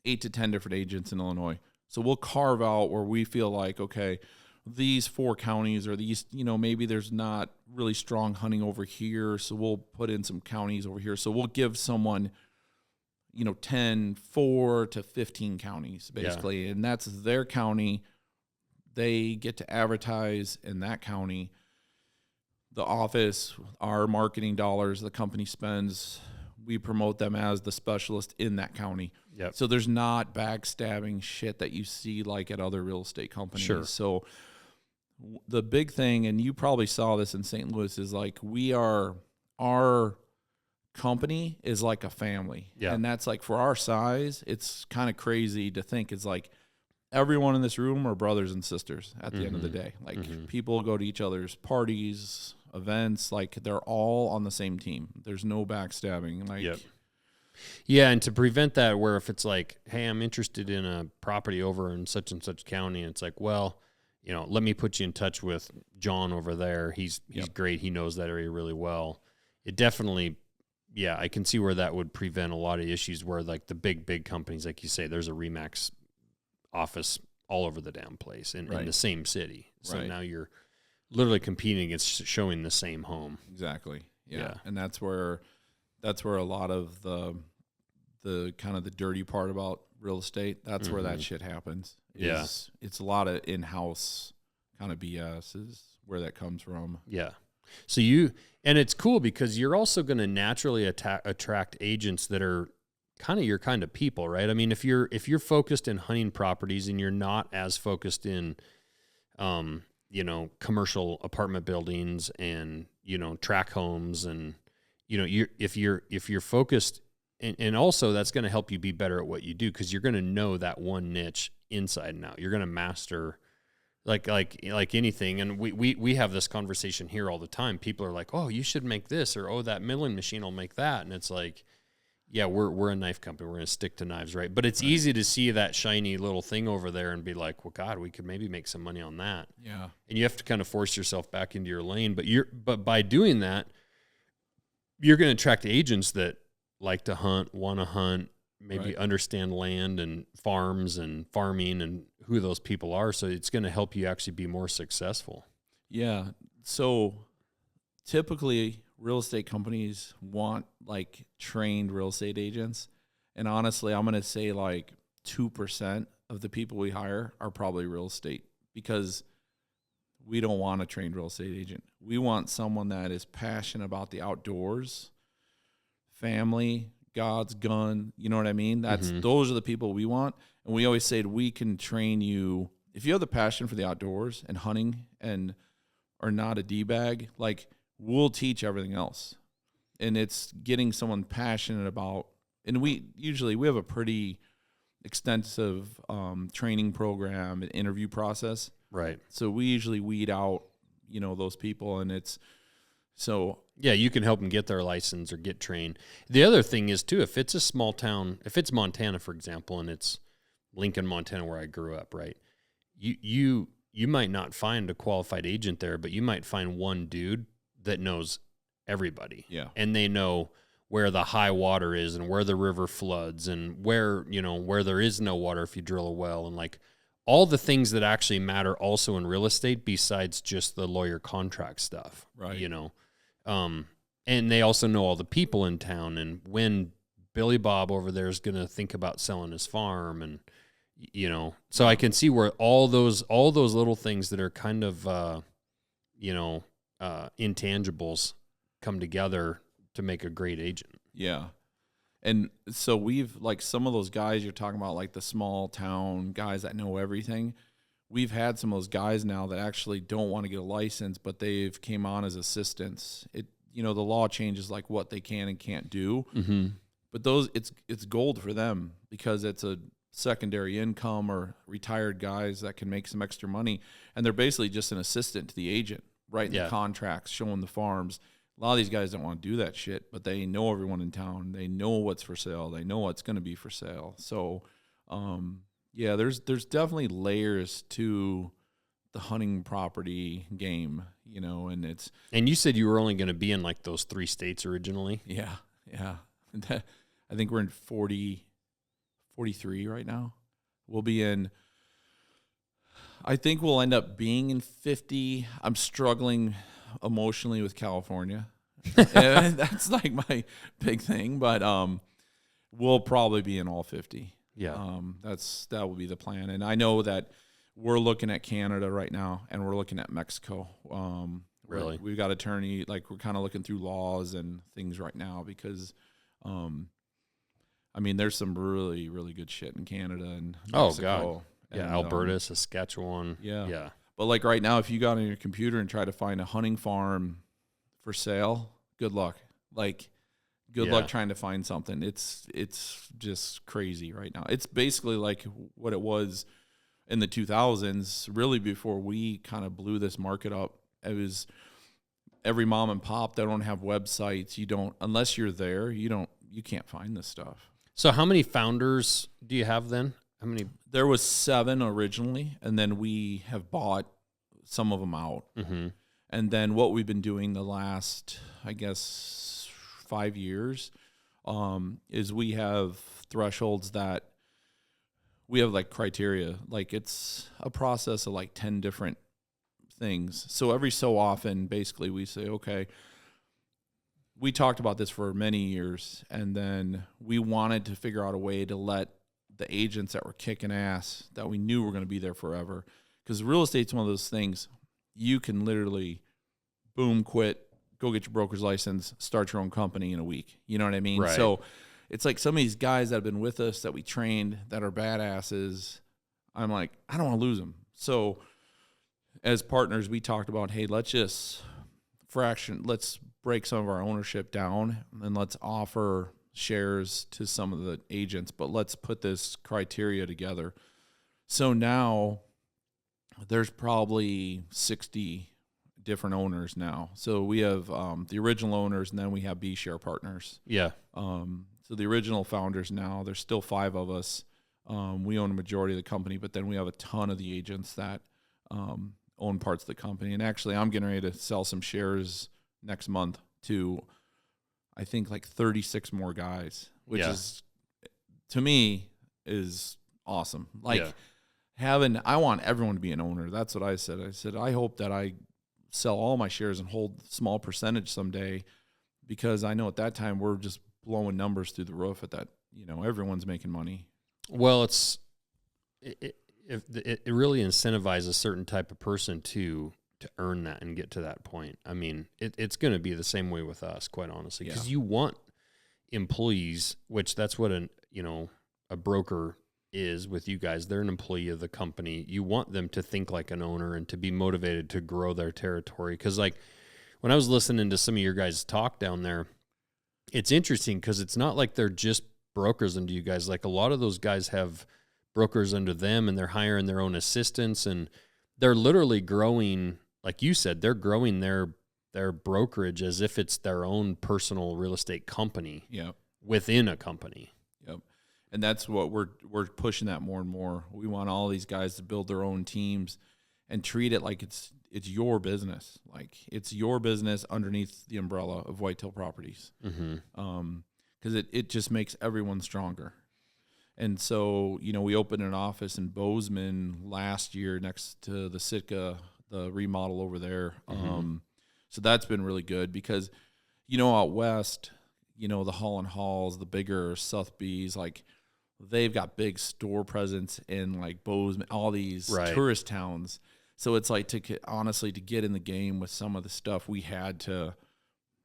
8 to 10 different agents in Illinois. So we'll carve out where we feel like, okay, these 4 counties, or these, maybe there's not really strong hunting over here. So we'll put in some counties over here. So we'll give someone, 4 to 15 counties basically. Yeah. And that's their county. They get to advertise in that county. The office, our marketing dollars, the company spends, we promote them as the specialist in that county. Yep. So there's not backstabbing shit that you see like at other real estate companies. Sure. So the big thing, and you probably saw this in St. Louis, is like our company is like a family. Yeah. And that's like, for our size, it's kind of crazy to think it's like everyone in this room are brothers and sisters at the end of the day. Like people go to each other's parties, events, like they're all on the same team. There's no backstabbing. Like, yep. Yeah, and to prevent that, where if it's like, hey, I'm interested in a property over in such and such county, and it's like, well, let me put you in touch with John over there. He's great. He knows that area really well. It definitely, yeah, I can see where that would prevent a lot of issues where like the big companies, like you say, there's a Remax office all over the damn place in the same city. So now you're literally competing against showing the same home. Exactly. Yeah. And that's where a lot of the kind of the dirty part about real estate, that's where that shit happens. It's a lot of in-house kind of BS is where that comes from. Yeah. So and it's cool because you're also going to naturally attract agents that are kind of your kind of people, right? I mean, if you're focused in hunting properties and you're not as focused in, commercial apartment buildings and, tract homes and, if you're focused, and also that's going to help you be better at what you do, because you're going to know that one niche inside and out. You're going to master like anything. And we have this conversation here all the time. People are like, oh, you should make this, or, oh, that milling machine will make that. And it's like, yeah, we're a knife company. We're going to stick to knives, right? But it's easy to see that shiny little thing over there and be like, well, God, we could maybe make some money on that. Yeah. And you have to kind of force yourself back into your lane. But by doing that, you're going to attract agents that like to hunt, want to hunt, maybe understand land and farms and farming and who those people are. So it's going to help you actually be more successful. Yeah. So typically real estate companies want like trained real estate agents. And honestly, I'm going to say like 2% of the people we hire are probably real estate, because we don't want a trained real estate agent. We want someone that is passionate about the outdoors, family, God's gun. You know what I mean? Those are the people we want. And we always say we can train you. If you have the passion for the outdoors and hunting and are not a D-bag, like, we'll teach everything else. And it's getting someone passionate about, and we have a pretty extensive training program and interview process. Right. So we usually weed out, those people, and it's So yeah, you can help them get their license or get trained. The other thing is too, if it's a small town, if it's Montana, for example, and it's Lincoln, Montana, where I grew up, right? You might not find a qualified agent there, but you might find one dude that knows everybody. Yeah. And they know where the high water is and where the river floods and where, where there is no water if you drill a well, and like all the things that actually matter also in real estate besides just the lawyer contract stuff. Right. And they also know all the people in town and when Billy Bob over there is going to think about selling his farm, and so I can see where all those little things that are kind of intangibles come together to make a great agent. Yeah. And so we've, like, some of those guys you're talking about, like the small town guys that know everything, we've had some of those guys now that actually don't want to get a license, but they've came on as assistants. The law changes like what they can and can't do. Mm-hmm. But it's gold for them because it's a secondary income, or retired guys that can make some extra money. And they're basically just an assistant to the agent, writing the contracts, showing the farms. A lot of these guys don't want to do that shit, but they know everyone in town. They know what's for sale. They know what's going to be for sale. So, there's definitely layers to the hunting property game, and you said you were only going to be in like those 3 states originally. Yeah. I think we're in 43 right now. I think we'll end up being in 50. I'm struggling emotionally with California. And that's like my big thing, but we'll probably be in all 50. Yeah. That will be the plan. And I know that we're looking at Canada right now, and we're looking at Mexico. Really? We've got attorney, like, we're kind of looking through laws and things right now because there's some really, really good shit in Canada and Mexico. Oh, God. Yeah, and, Alberta, Saskatchewan. Yeah. But, like, right now, if you got on your computer and try to find a hunting farm for sale, good luck. Like, good luck trying to find something. It's just crazy right now. It's basically like what it was in the 2000s, really before we kind of blew this market up. It was every mom and pop that don't have websites. Unless you're there, you can't find this stuff. So how many founders do you have then? How many? There was 7 originally, and then we have bought some of them out. Mm-hmm. And then what we've been doing the last, I guess, 5 years is we have thresholds that we have, like, criteria. Like, it's a process of like 10 different things. So every so often, basically, we say, okay, we talked about this for many years, and then we wanted to figure out a way to let the agents that were kicking ass, that we knew were going to be there forever. Because real estate's one of those things, you can literally, boom, quit, go get your broker's license, start your own company in a week. You know what I mean? Right. So it's like some of these guys that have been with us that we trained that are badasses, I'm like, I don't want to lose them. So as partners, we talked about, hey, let's break some of our ownership down, and let's offer shares to some of the agents, but let's put this criteria together. So now there's probably 60 different owners now. So we have the original owners, and then we have B share partners. Yeah. So the original founders now, there's still 5 of us. We own a majority of the company, but then we have a ton of the agents that own parts of the company. And actually, I'm getting ready to sell some shares next month to, I think, like 36 more guys, which is, to me, is awesome. Like, I want everyone to be an owner. That's what I said. I said, I hope that I sell all my shares and hold a small percentage someday, because I know at that time we're just blowing numbers through the roof at that, everyone's making money. Well, it really incentivizes a certain type of person to earn that and get to that point. I mean, it's going to be the same way with us, quite honestly, because you want employees, which that's what a broker is with you guys. They're an employee of the company. You want them to think like an owner and to be motivated to grow their territory. Because, like, when I was listening to some of your guys' talk down there, it's interesting because it's not like they're just brokers under you guys. Like, a lot of those guys have brokers under them, and they're hiring their own assistants, and they're literally growing. Like you said, they're growing their their brokerage as if it's their own personal real estate company. Yep. Within a company. Yep. And that's what we're pushing that more and more. We want all these guys to build their own teams and treat it like it's your business. Like it's your business underneath the umbrella of Whitetail Properties. Because it just makes everyone stronger. And so, you know, we opened an office in Bozeman last year next to the Sitka, the remodel over there. So that's been really good because, you know, out west, you know, the Holland Halls, the bigger Sotheby's, like they've got big store presence in like Bozeman, all these tourist towns. So it's like honestly to get in the game with some of the stuff, we had to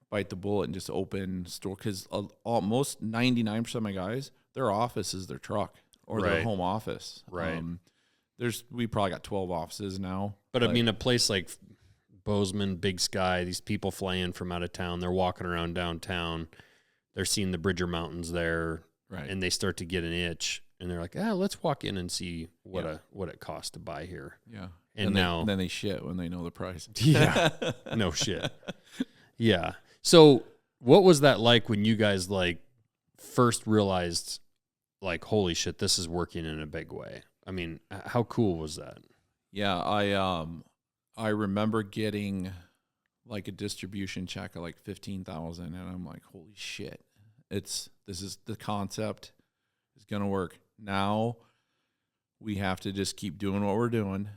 bite the bullet and just open store because almost 99% of my guys, their office is their truck or their home office. We probably got 12 offices now. But I mean, a place like Bozeman, Big Sky, these people fly in from out of town. They're walking around downtown. They're seeing the Bridger Mountains there, and they start to get an itch, and they're like, let's walk in and see what it costs to buy here. Yeah. And then they shit when they know the price. Yeah. No shit. Yeah. So what was that like when you guys like first realized like, holy shit, this is working in a big way? I mean, how cool was that? Yeah. I remember getting like a distribution check of like 15,000 and I'm like, holy shit, this is the concept is going to work. Now we have to just keep doing what we're doing.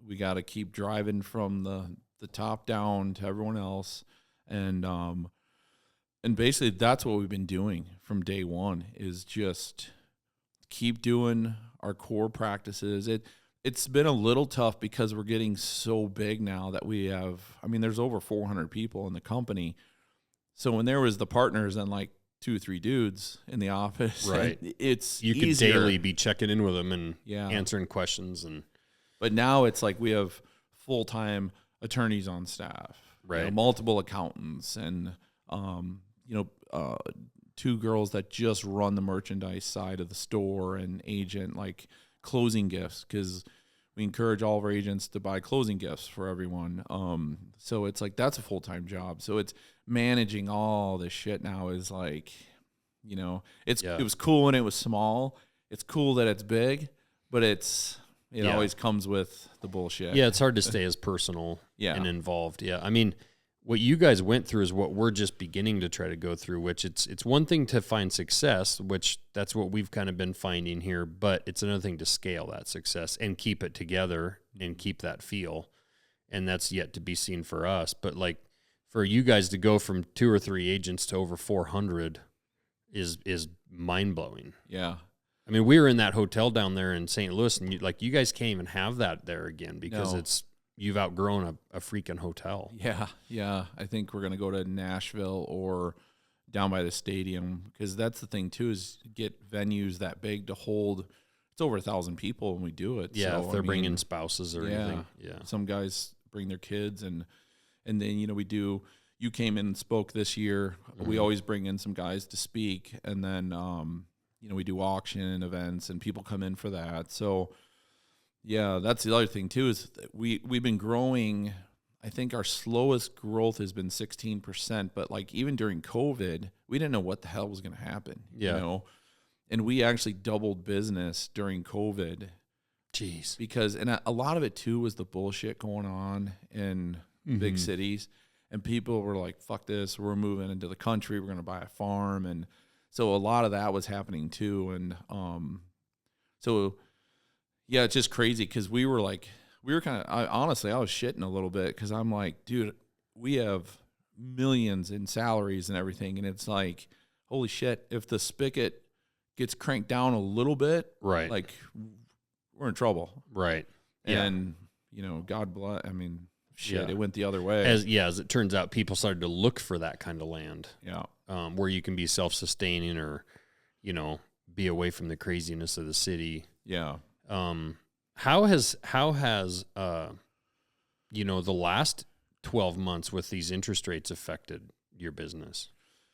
We got to keep driving from the top down to everyone else. And basically that's what we've been doing from day one is just keep doing our core practices. It's been a little tough because we're getting so big now that we have, I mean, there's over 400 people in the company. So when there was the partners and like 2 or 3 dudes in the office, it's you easier. Could daily be checking in with them and answering questions. But now it's like we have full-time attorneys on staff, multiple accountants and, 2 girls that just run the merchandise side of the store and agent, like closing gifts, because we encourage all of our agents to buy closing gifts for everyone. So it's like that's a full-time job. So it's managing all this shit now is like, you know, it was cool when it was small. It's cool that it's big, but it always comes with the bullshit. Yeah, it's hard to stay as personal and involved. Yeah, I mean, what you guys went through is what we're just beginning to try to go through, which it's one thing to find success, which that's what we've kind of been finding here, but it's another thing to scale that success and keep it together and keep that feel. And that's yet to be seen for us. But like for you guys to go from 2 or 3 agents to over 400 is mind blowing. Yeah. I mean, we were in that hotel down there in St. Louis and you guys can't even have that there again because you've outgrown a freaking hotel. Yeah. I think we're going to go to Nashville or down by the stadium because that's the thing too is get venues that big to hold. It's over 1,000 people when we do it. Yeah, so, if they're bringing spouses or anything. Yeah, some guys bring their kids and then we do. You came in and spoke this year. Mm-hmm. We always bring in some guys to speak, and then we do auction events and people come in for that. So. Yeah, that's the other thing too is we've been growing. I think our slowest growth has been 16%, but like even during COVID, we didn't know what the hell was going to happen. Yeah. You know, and we actually doubled business during COVID. Jeez. Because a lot of it too was the bullshit going on in big cities, and people were like, "Fuck this, we're moving into the country. We're going to buy a farm," and so a lot of that was happening too, and so. Yeah, it's just crazy because we were kind of, honestly, I was shitting a little bit because I'm like, dude, we have millions in salaries and everything. And it's like, holy shit, if the spigot gets cranked down a little bit, like we're in trouble. Right. And, God bless, I mean, shit, it went the other way. As it turns out, people started to look for that kind of land. Yeah. Where you can be self-sustaining or, be away from the craziness of the city. Yeah. How has the last 12 months with these interest rates affected your business?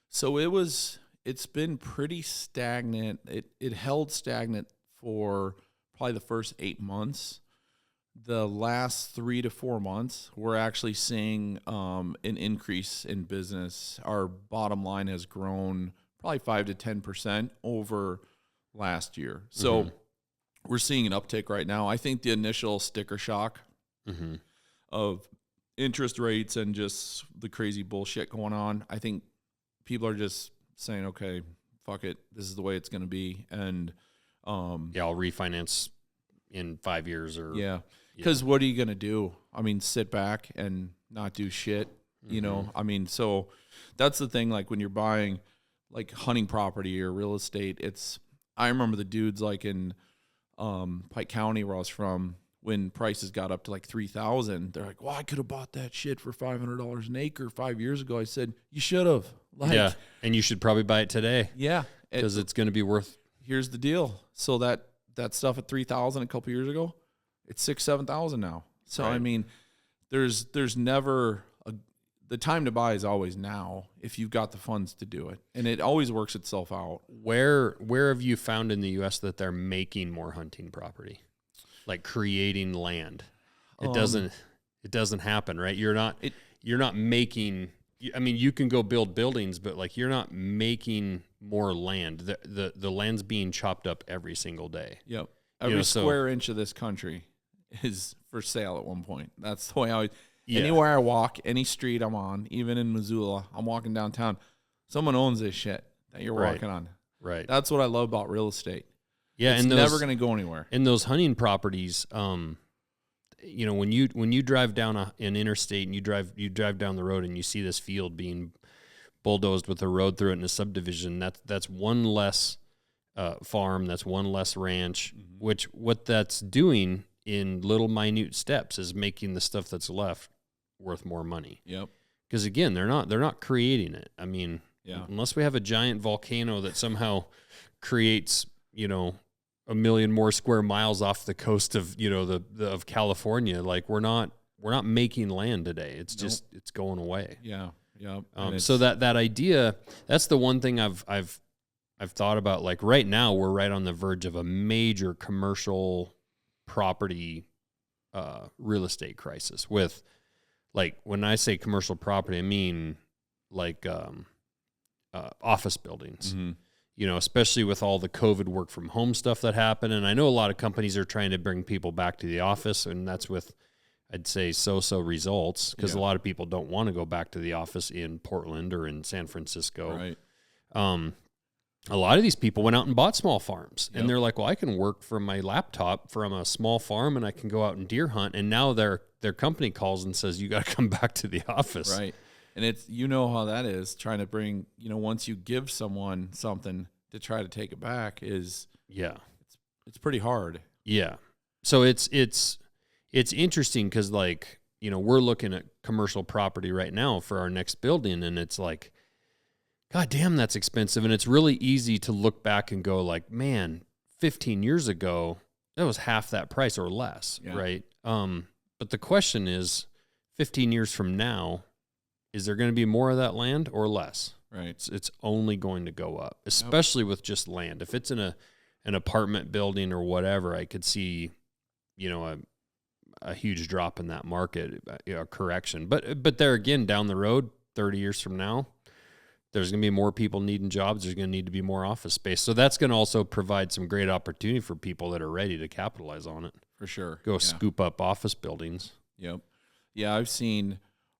So it's been pretty stagnant. It held stagnant for probably the first 8 months. the last 3 to 4 months, we're actually seeing an increase in business. Our bottom line has grown probably 5 to 10% over last year. So we're seeing an uptick right now. I think the initial sticker shock of interest rates and just the crazy bullshit going on, I think people are just saying, okay, fuck it, this is the way it's going to be. And I'll refinance in 5 years or because what are you going to do? I mean, sit back and not do shit, you know? I mean, so that's the thing, like when you're buying like hunting property or real estate, I remember the dudes like in Pike County where I was from, when prices got up to like 3,000, they're like, well, I could have bought that shit for $500 an acre 5 years ago. I said, you should have. Like, and you should probably buy it today. Yeah. Because it's going to be worth. Here's the deal. So that stuff at 3,000 a couple years ago, it's 6,000-7,000 now. So I mean, there's never the time to buy is always now if you've got the funds to do it, and it always works itself out. Where have you found in the U.S. that they're making more hunting property, like creating land? It doesn't happen, right? You're not making. I mean, you can go build buildings, but like you're not making more land. The land's being chopped up every single day. Yep. Every square inch of this country is for sale at one point. That's the way I always, anywhere I walk, any street I'm on, even in Missoula, I'm walking downtown, someone owns this shit that you're walking on. Right. That's what I love about real estate. Yeah. It's never going to go anywhere. And those hunting properties, you know, when you drive down an interstate and you drive down the road and you see this field being bulldozed with a road through it in a subdivision, that's one less farm, that's one less ranch, which what that's doing in little minute steps is making the stuff that's left worth more money. Yep. Because again, they're not creating it. I mean, unless we have a giant volcano that somehow creates, you know, 1 million more square miles off the coast of, you know, of California, like we're not making land today. It's just it's going away. Yeah. Yeah. So that idea, that's the one thing I've thought about. Like right now, we're right on the verge of a major commercial property real estate crisis. With, like, when I say commercial property, I mean like office buildings. You know, especially with all the COVID work from home stuff that happened. And I know a lot of companies are trying to bring people back to the office, and that's with, I'd say, so-so results, because a lot of people don't want to go back to the office in Portland or in San Francisco. Right. A lot of these people went out and bought small farms, and they're like, well, I can work from my laptop from a small farm, and I can go out and deer hunt. And now their company calls and says, you got to come back to the office. Right. And it's, you know how that is, trying to bring, you know, once you give someone something to try to take it back is, it's pretty hard. Yeah. So it's interesting because, like, you know, we're looking at commercial property right now for our next building, and it's like, God damn, that's expensive. And it's really easy to look back and go like, man, 15 years ago, that was half that price or less, right? But the question is, 15 years from now, is there going to be more of that land or less? Right. It's only going to go up, especially with just land. If it's in an apartment building or whatever, I could see, you know, a huge drop in that market, a correction. But there again, down the road, 30 years from now, there's going to be more people needing jobs. There's going to need to be more office space. So that's going to also provide some great opportunity for people that are ready to capitalize on it. For sure. Go scoop up office buildings. Yep. Yeah,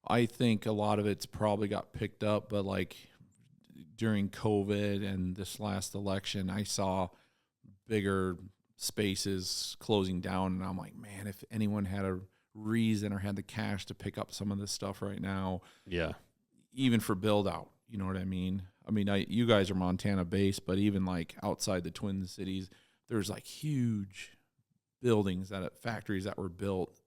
I think a lot of it's probably got picked up, but like during COVID and this last election, I saw bigger spaces closing down, and I'm like, man, if anyone had a reason or had the cash to pick up some of this stuff right now, even for build out, you know what I mean? I mean, you guys are Montana based, but even like outside the Twin Cities, there's like huge buildings factories that were built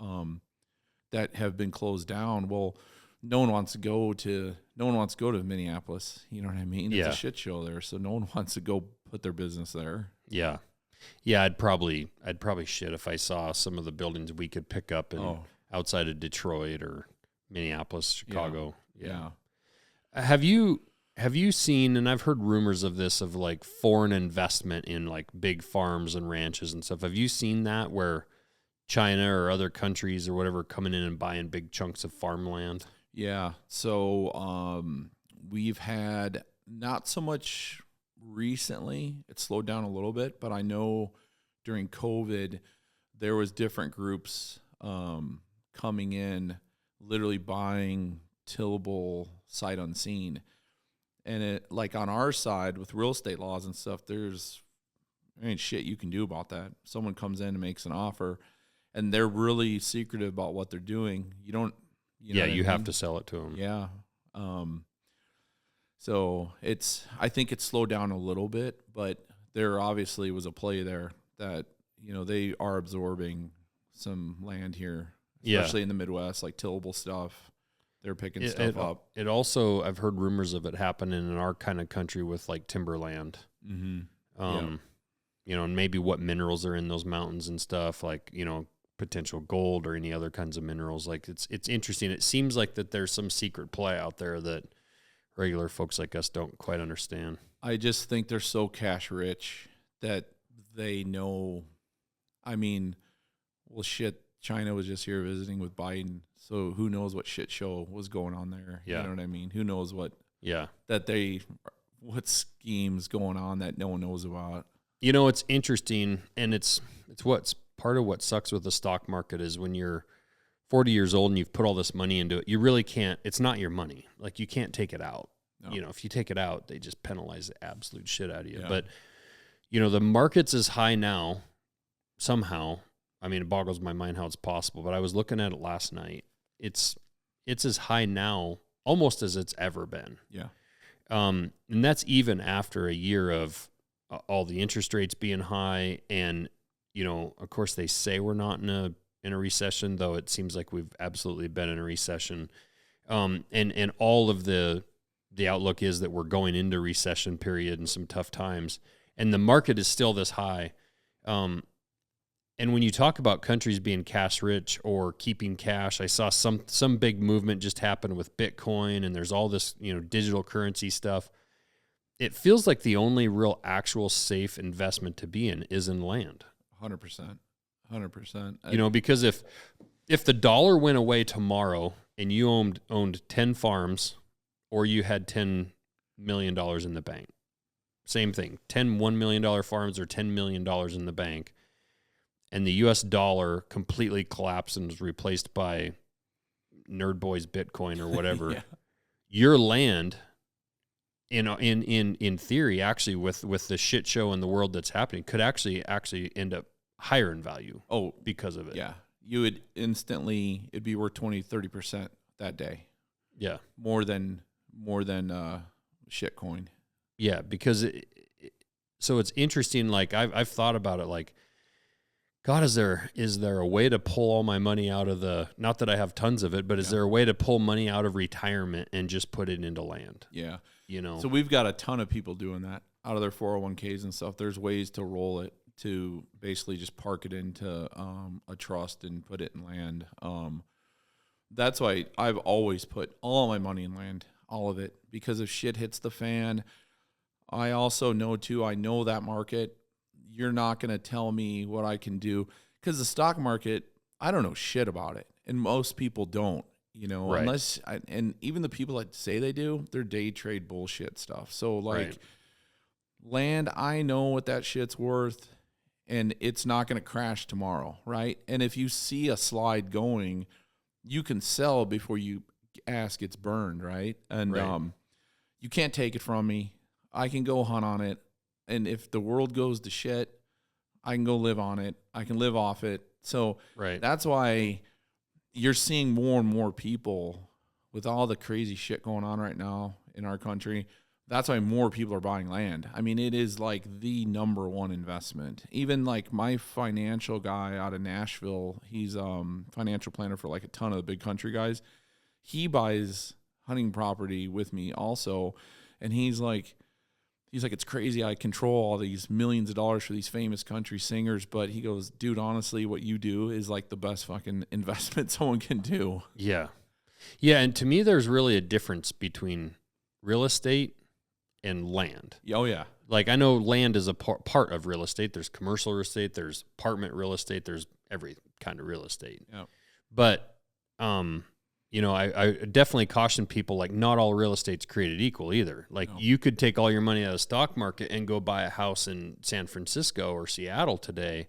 that have been closed down. Well, no one wants to go to Minneapolis. You know what I mean? It's a shit show there, so no one wants to go put their business there. Yeah. Yeah, I'd probably shit if I saw some of the buildings we could pick up outside of Detroit or Minneapolis, Chicago. Yeah. Have you seen, and I've heard rumors of this, of like foreign investment in like big farms and ranches and stuff. Have you seen that where China or other countries or whatever coming in and buying big chunks of farmland? Yeah. So we've had not so much recently. It slowed down a little bit, but I know during COVID there was different groups coming in, literally buying tillable sight unseen. And it, like on our side with real estate laws and stuff, there ain't shit you can do about that. Someone comes in and makes an offer, and they're really secretive about what they're doing. You don't, you have to sell it to them. Yeah. So I think it's slowed down a little bit, but there obviously was a play there that, they are absorbing some land here, especially in the Midwest, like tillable stuff. They're picking stuff up. It also, I've heard rumors of it happening in our kind of country with like timberland. Mm-hmm. And maybe what minerals are in those mountains and stuff, like, potential gold or any other kinds of minerals. Like it's interesting. It seems like that there's some secret play out there that regular folks like us don't quite understand. I just think they're so cash rich that they know. I mean, well, shit, China was just here visiting with Biden, so who knows what shit show was going on there? Yeah. You know what I mean? Who knows what schemes going on that no one knows about? It's interesting, and it's what's part of what sucks with the stock market is when you're 40 years old and you've put all this money into it, you really can't. It's not your money. Like, you can't take it out. No. If you take it out, they just penalize the absolute shit out of you. Yeah. But the market's as high now. Somehow, I mean, it boggles my mind how it's possible. But I was looking at it last night. It's as high now almost as it's ever been. Yeah. And that's even after a year of all the interest rates being high, and of course they say we're not in a recession, though it seems like we've absolutely been in a recession. And all of the outlook is that we're going into recession period and some tough times, and the market is still this high. And when you talk about countries being cash rich or keeping cash, I saw some big movement just happen with Bitcoin, and there's all this, digital currency stuff. It feels like the only real actual safe investment to be in is in land. 100%. 100%. Because if the dollar went away tomorrow and you owned 10 farms, or you had $10 million in the bank, same thing, 10 $1 million farms or $10 million in the bank, and the U.S. dollar completely collapsed and was replaced by Nerd Boy's Bitcoin or whatever, yeah. Your land, in theory, actually, with the shit show in the world that's happening, could actually end up higher in value. Oh, because of it. Yeah. You would it'd be worth 20-30% that day. Yeah. More than shit coin. Yeah, because so it's interesting. Like I've thought about it. Like, God, is there a way to pull all my money out of not that I have tons of it, but is there a way to pull money out of retirement and just put it into land? Yeah. So we've got a ton of people doing that out of their 401ks and stuff. There's ways to roll it, to basically just park it into a trust and put it in land. That's why I've always put all my money in land, all of it, because if shit hits the fan, I also know too, I know that market. You're not going to tell me what I can do, because the stock market, I don't know shit about it. And most people don't, right. And even the people that say they do, they're day trade bullshit stuff. So like land, I know what that shit's worth, and it's not going to crash tomorrow. Right. And if you see a slide going, you can sell before you ask it's burned. Right. And, you can't take it from me. I can go hunt on it. And if the world goes to shit, I can go live on it. I can live off it. So that's why you're seeing more and more people with all the crazy shit going on right now in our country. That's why more people are buying land. I mean, it is like the number one investment. Even like my financial guy out of Nashville, he's financial planner for like a ton of the big country guys. He buys hunting property with me also. And he's like, it's crazy. I control all these millions of dollars for these famous country singers. But he goes, dude, honestly, what you do is like the best fucking investment someone can do. Yeah. Yeah. And to me, there's really a difference between real estate and land. Oh, yeah. Like, I know land is a part of real estate. There's commercial real estate. There's apartment real estate. There's kind of real estate. Yeah. But, you know, I definitely caution people, like, not all real estate's created equal either. Like, you could take all your money out of the stock market and go buy a house in San Francisco or Seattle today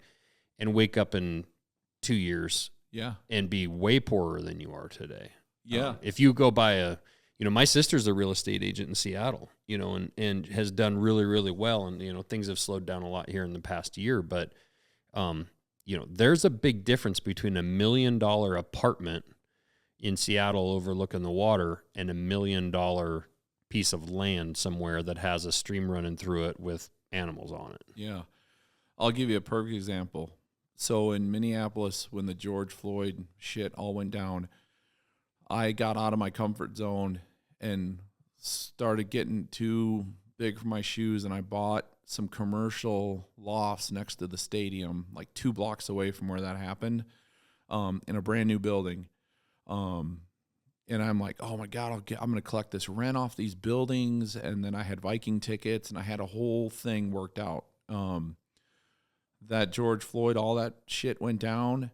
and wake up in 2 years and be way poorer than you are today. Yeah. If you go buy you know, my sister's a real estate agent in Seattle, you know, and has done really, really well. And, you know, things have slowed down a lot here in the past year. But, you know, there's a big difference between $1 million apartment in Seattle overlooking the water and $1 million piece of land somewhere that has a stream running through it with animals on it. Yeah. I'll give you a perfect example. So in Minneapolis, when the George Floyd shit all went down, I got out of my comfort zone and started getting too big for my shoes, and I bought some commercial lofts next to the stadium, like 2 blocks away from where that happened, in a brand new building. And I'm like, oh my God, I'm going to collect this rent off these buildings. And then I had Viking tickets, and I had a whole thing worked out. That George Floyd, all that shit went down,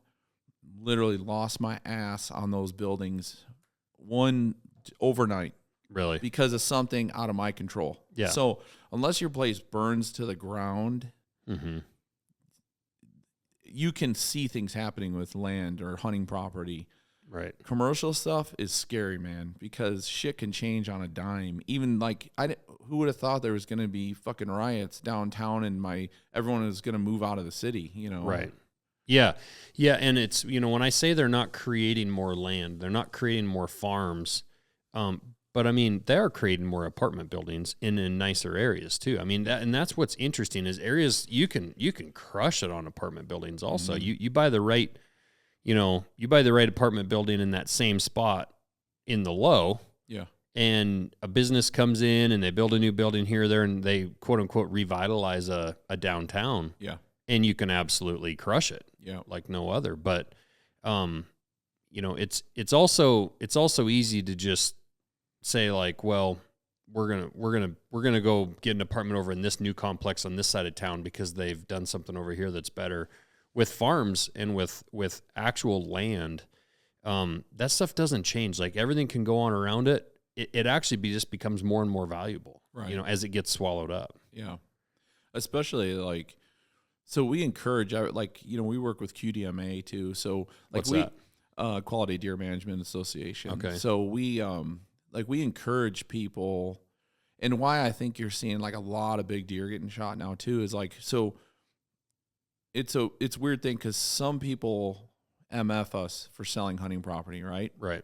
literally lost my ass on those buildings overnight. Really? Because of something out of my control. Yeah. So unless your place burns to the ground, you can see things happening with land or hunting property. Right. Commercial stuff is scary, man, because shit can change on a dime. Even like, who would have thought there was going to be fucking riots downtown and everyone is going to move out of the city, you know? Right. Yeah. Yeah. And it's, you know, when I say they're not creating more land, they're not creating more farms. But I mean, they are creating more apartment buildings in nicer areas too. I mean, that's what's interesting is areas you can crush it on apartment buildings also. You buy the right, you know, apartment building in that same spot in the low. Yeah. And a business comes in and they build a new building here or there and they quote unquote revitalize a downtown. Yeah. And you can absolutely crush it. Yeah. Like no other. But you know, it's also easy to just say like, well, we're gonna go get an apartment over in this new complex on this side of town because they've done something over here that's better. With farms and with actual land, that stuff doesn't change. Like everything can go on around it. It actually just becomes more and more valuable, right? You know, as it gets swallowed up. Yeah, especially like, so we encourage, like, you know, we work with QDMA too. So like What's that? Quality Deer Management Association. Okay. So we we encourage people, and why I think you're seeing like a lot of big deer getting shot now too is like, so it's a weird thing because some people MF us for selling hunting property, right? Right.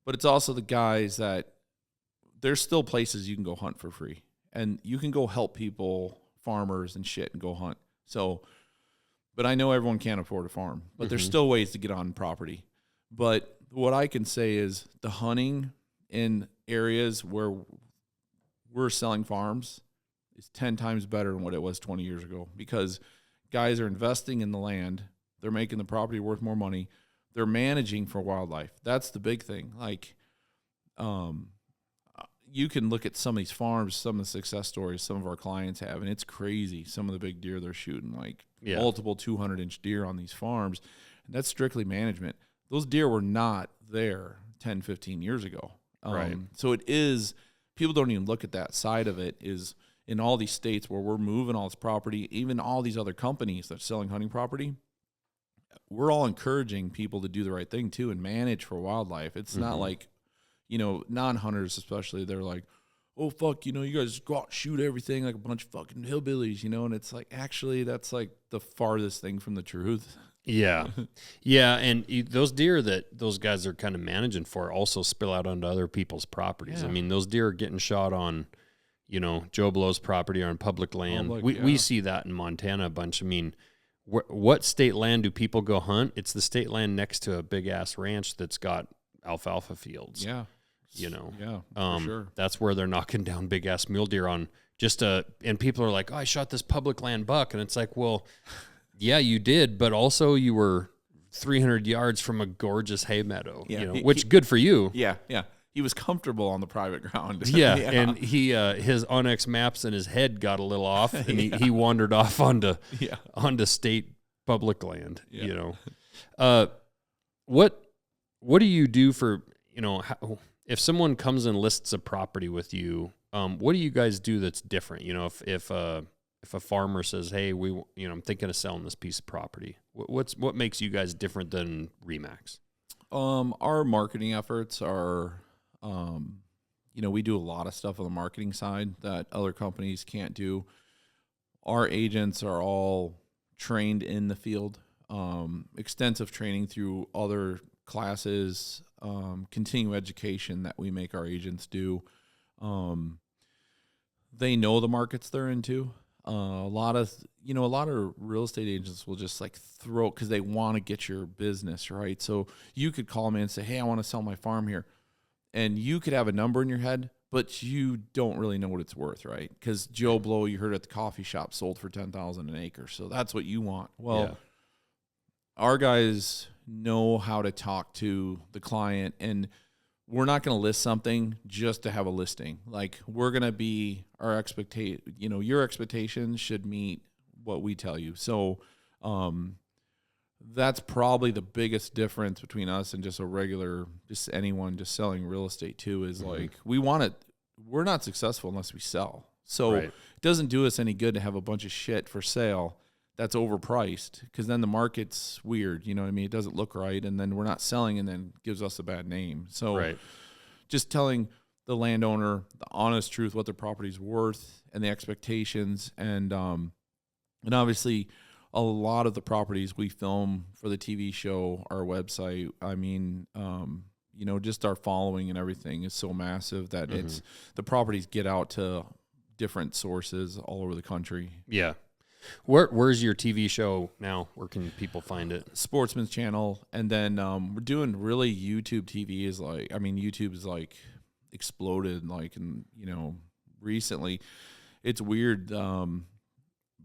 But it's also the guys that there's still places you can go hunt for free, and you can go help people, farmers and shit, and go hunt. So, but I know everyone can't afford a farm, but there's still ways to get on property. But what I can say is the hunting in areas where we're selling farms is 10 times better than what it was 20 years ago, because guys are investing in the land. They're making the property worth more money. They're managing for wildlife. That's the big thing. Like, you can look at some of these farms, some of the success stories some of our clients have, and it's crazy. Some of the big deer they're shooting, like multiple 200-inch deer on these farms, and that's strictly management. Those deer were not there 10, 15 years ago. Right. So it is, people don't even look at that side of it, is in all these states where we're moving all this property, even all these other companies that's selling hunting property, we're all encouraging people to do the right thing too and manage for wildlife. It's not like, you know, non-hunters especially, they're like, oh, fuck, you know, you guys go out and shoot everything like a bunch of fucking hillbillies, you know, and it's like, actually, that's like the farthest thing from the truth. Yeah. Yeah, and those deer that those guys are kind of managing for also spill out onto other people's properties. Yeah. I mean, those deer are getting shot on, you know, Joe Blow's property or on public land. We see that in Montana a bunch. I mean, what state land do people go hunt? It's the state land next to a big-ass ranch that's got alfalfa fields. Yeah. You know? Yeah, for sure. That's where they're knocking down big-ass mule deer on and people are like, oh, I shot this public land buck. And it's like, well, yeah, you did, but also you were 300 yards from a gorgeous hay meadow, you know, which good for you. Yeah, yeah. He was comfortable on the private ground. Yeah, and he his Onyx maps and his head got a little off, and he wandered off onto state public land, you know. What do you do for, if someone comes and lists a property with you, what do you guys do that's different? If a farmer says, hey, I'm thinking of selling this piece of property, what makes you guys different than Remax? Our marketing efforts are, we do a lot of stuff on the marketing side that other companies can't do. Our agents are all trained in the field, extensive training through other classes, continuing education that we make our agents do. They know the markets they're into. A lot of real estate agents will just like throw, because they want to get your business, right? So you could call me and say, hey, I want to sell my farm here. And you could have a number in your head, but you don't really know what it's worth, right? Because Joe Blow, you heard at the coffee shop, sold for $10,000 an acre. So that's what you want. Well, Our guys know how to talk to the client, and we're not going to list something just to have a listing. Like, we're going to be your expectations should meet what we tell you. So, that's probably the biggest difference between us and just anyone just selling real estate too, is like, we're not successful unless we sell. So It doesn't do us any good to have a bunch of shit for sale that's overpriced, because then the market's weird. You know what I mean? It doesn't look right. And then we're not selling, and then gives us a bad name. So just telling the landowner the honest truth, what their property's worth and the expectations. And obviously, a lot of the properties we film for the TV show, our website, I mean, just our following and everything is so massive that the properties get out to different sources all over the country. Yeah. Where's your TV show now? Where can people find it? Sportsman's Channel. And then we're doing really YouTube TV YouTube is like exploded, recently. It's weird.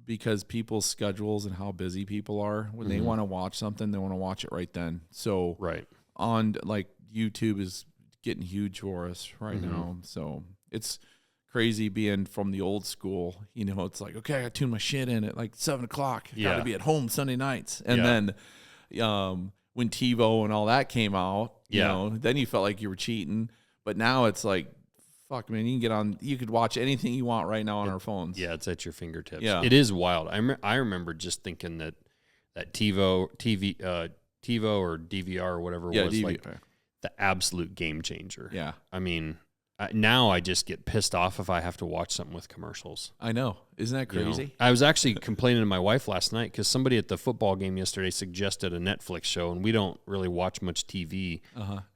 Because people's schedules and how busy people are, when they want to watch something, they want to watch it right then. So on YouTube is getting huge for us right now. So it's crazy being from the old school. It's like, okay, I got to tune my shit in at like 7:00. Got to be at home Sunday nights. And then when TiVo and all that came out, then you felt like you were cheating. But now it's like, fuck, man, you could watch anything you want right now on our phones. Yeah, it's at your fingertips. Yeah. It is wild. I remember just thinking that TiVo or DVR or whatever was DVR. Like the absolute game changer. Yeah. I mean, now I just get pissed off if I have to watch something with commercials. I know. Isn't that crazy? I was actually complaining to my wife last night because somebody at the football game yesterday suggested a Netflix show, and we don't really watch much TV.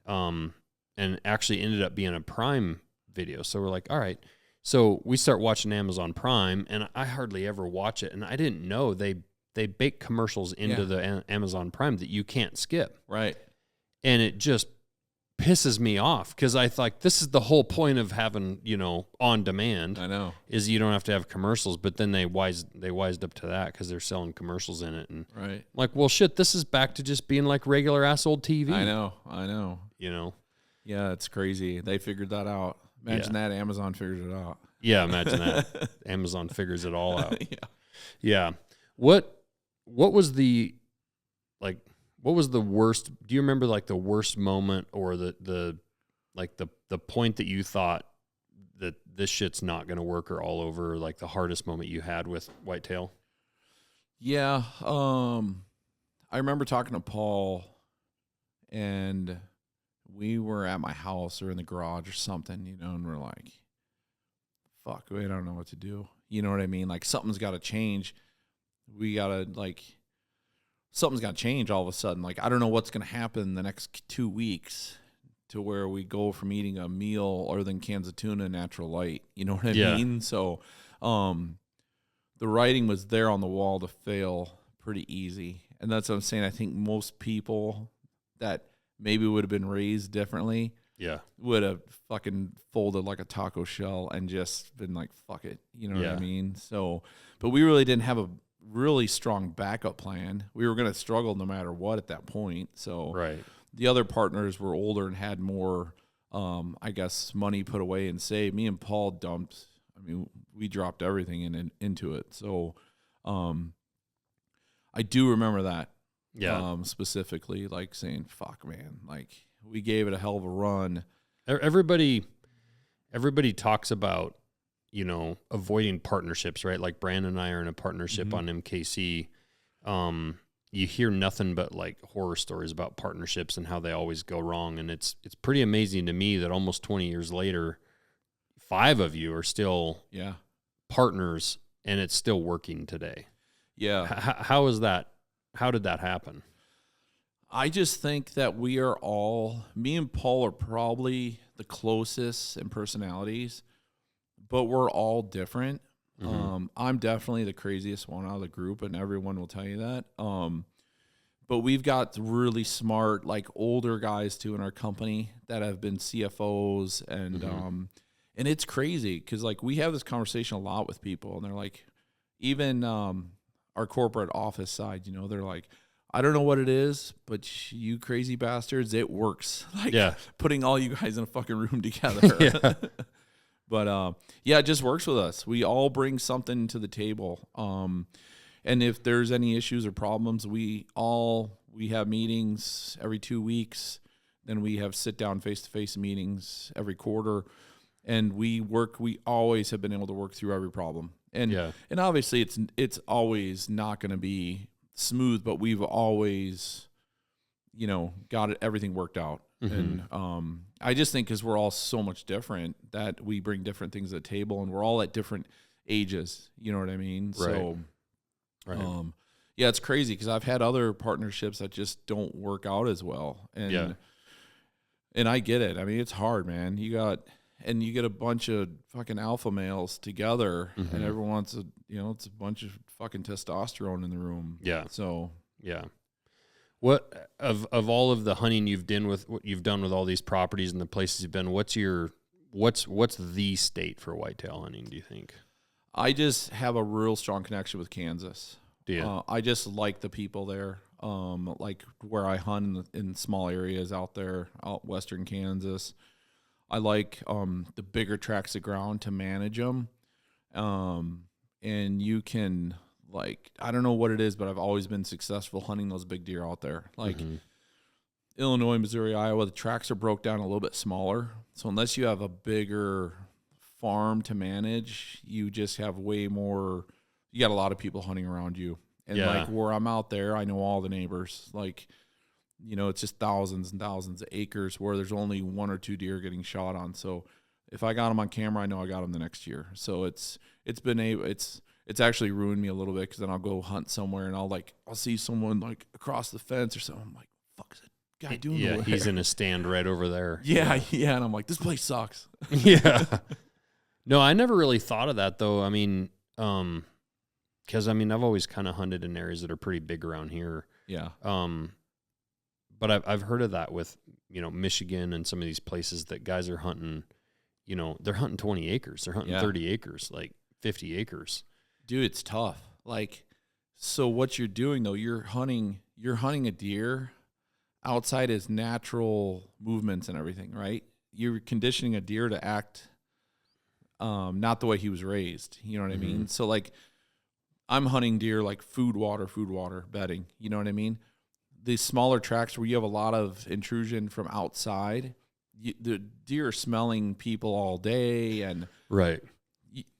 And actually ended up being a Prime video. So we're like, all right. So we start watching Amazon Prime, and I hardly ever watch it. And I didn't know they bake commercials into the Amazon Prime that you can't skip. Right. And it just pisses me off, because I thought this is the whole point of having, on demand. I know. Is you don't have to have commercials, but then they wised up to that because they're selling commercials in it. And I'm like, well, shit, this is back to just being like regular ass old TV. I know. Yeah, it's crazy. They figured that out. Imagine that Amazon figures it out. Yeah, imagine that. Amazon figures it all out. Yeah. What was the worst? Do you remember like the worst moment, or the point that you thought that this shit's not going to work, or all over, like the hardest moment you had with Whitetail? Yeah. I remember talking to Paul, and we were at my house or in the garage or something, and we're like, fuck, we don't know what to do. You know what I mean? Like, something's got to change. Something's got to change all of a sudden. Like, I don't know what's going to happen in the next 2 weeks to where we go from eating a meal other than cans of tuna, natural light. You know what I mean? So the writing was there on the wall to fail pretty easy. And that's what I'm saying. I think most people that maybe would have been raised differently, would have fucking folded like a taco shell and just been like, fuck it. You know what I mean? So, but we really didn't have a really strong backup plan. We were going to struggle no matter what at that point. So the other partners were older and had more, I guess, money put away and saved. Me and Paul dumped. I mean, we dropped everything into it. So I do remember that. specifically, like saying, fuck, man, like we gave it a hell of a run. Everybody talks about, avoiding partnerships, right? Like Brandon and I are in a partnership on MKC. You hear nothing but like horror stories about partnerships and how they always go wrong. And it's pretty amazing to me that almost 20 years later, 5 of you are still partners and it's still working today. Yeah. How is that? How did that happen? I just think that we are all, me and Paul are probably the closest in personalities, but we're all different. I'm definitely the craziest one out of the group, and everyone will tell you that. But we've got really smart, like older guys too in our company that have been CFOs, and it's crazy because like we have this conversation a lot with people, and they're like, even our corporate office side, they're like, I don't know what it is, but you crazy bastards, it works. Like putting all you guys in a fucking room together. But it just works with us. We all bring something to the table. And if there's any issues or problems, we have meetings every 2 weeks. Then we have sit down face-to-face meetings every quarter. And we always have been able to work through every problem. And obviously it's always not going to be smooth, but we've always, got everything worked out. And I just think because we're all so much different that we bring different things to the table, and we're all at different ages. You know what I mean? Right. So, it's crazy because I've had other partnerships that just don't work out as well. And I get it. I mean, it's hard, man. You get a bunch of fucking alpha males together, and everyone wants it's a bunch of fucking testosterone in the room. Yeah. So what of all of the hunting you've done with what you've done with all these properties and the places you've been, what's the state for whitetail hunting, do you think? I just have a real strong connection with Kansas. Do you? I just like the people there. Like where I hunt in small areas out western Kansas. I like the bigger tracts of ground to manage them. And you can, like, I don't know what it is, but I've always been successful hunting those big deer out there. Like Illinois, Missouri, Iowa, the tracts are broke down a little bit smaller. So unless you have a bigger farm to manage, you just have way more, you got a lot of people hunting around you. And like where I'm out there, I know all the neighbors. Like, it's just thousands and thousands of acres where there's only 1 or 2 deer getting shot on. So if I got them on camera, I know I got them the next year. So it's actually ruined me a little bit because then I'll go hunt somewhere and I'll see someone like across the fence or something. I'm like, fuck is that guy doing? Yeah, he's in a stand right over there. Yeah, and I'm like, this place sucks. No, I never really thought of that though. I mean, because I've always kind of hunted in areas that are pretty big around here. Yeah. But I've heard of that with, Michigan and some of these places that guys are hunting, they're hunting 20 acres. They're hunting 30 acres, like 50 acres. Dude, it's tough. Like, so what you're doing though, you're hunting a deer outside his natural movements and everything, right? You're conditioning a deer to act not the way he was raised. You know what I mean? So like I'm hunting deer like food, water, bedding. You know what I mean? These smaller tracts where you have a lot of intrusion from outside, the deer are smelling people all day, and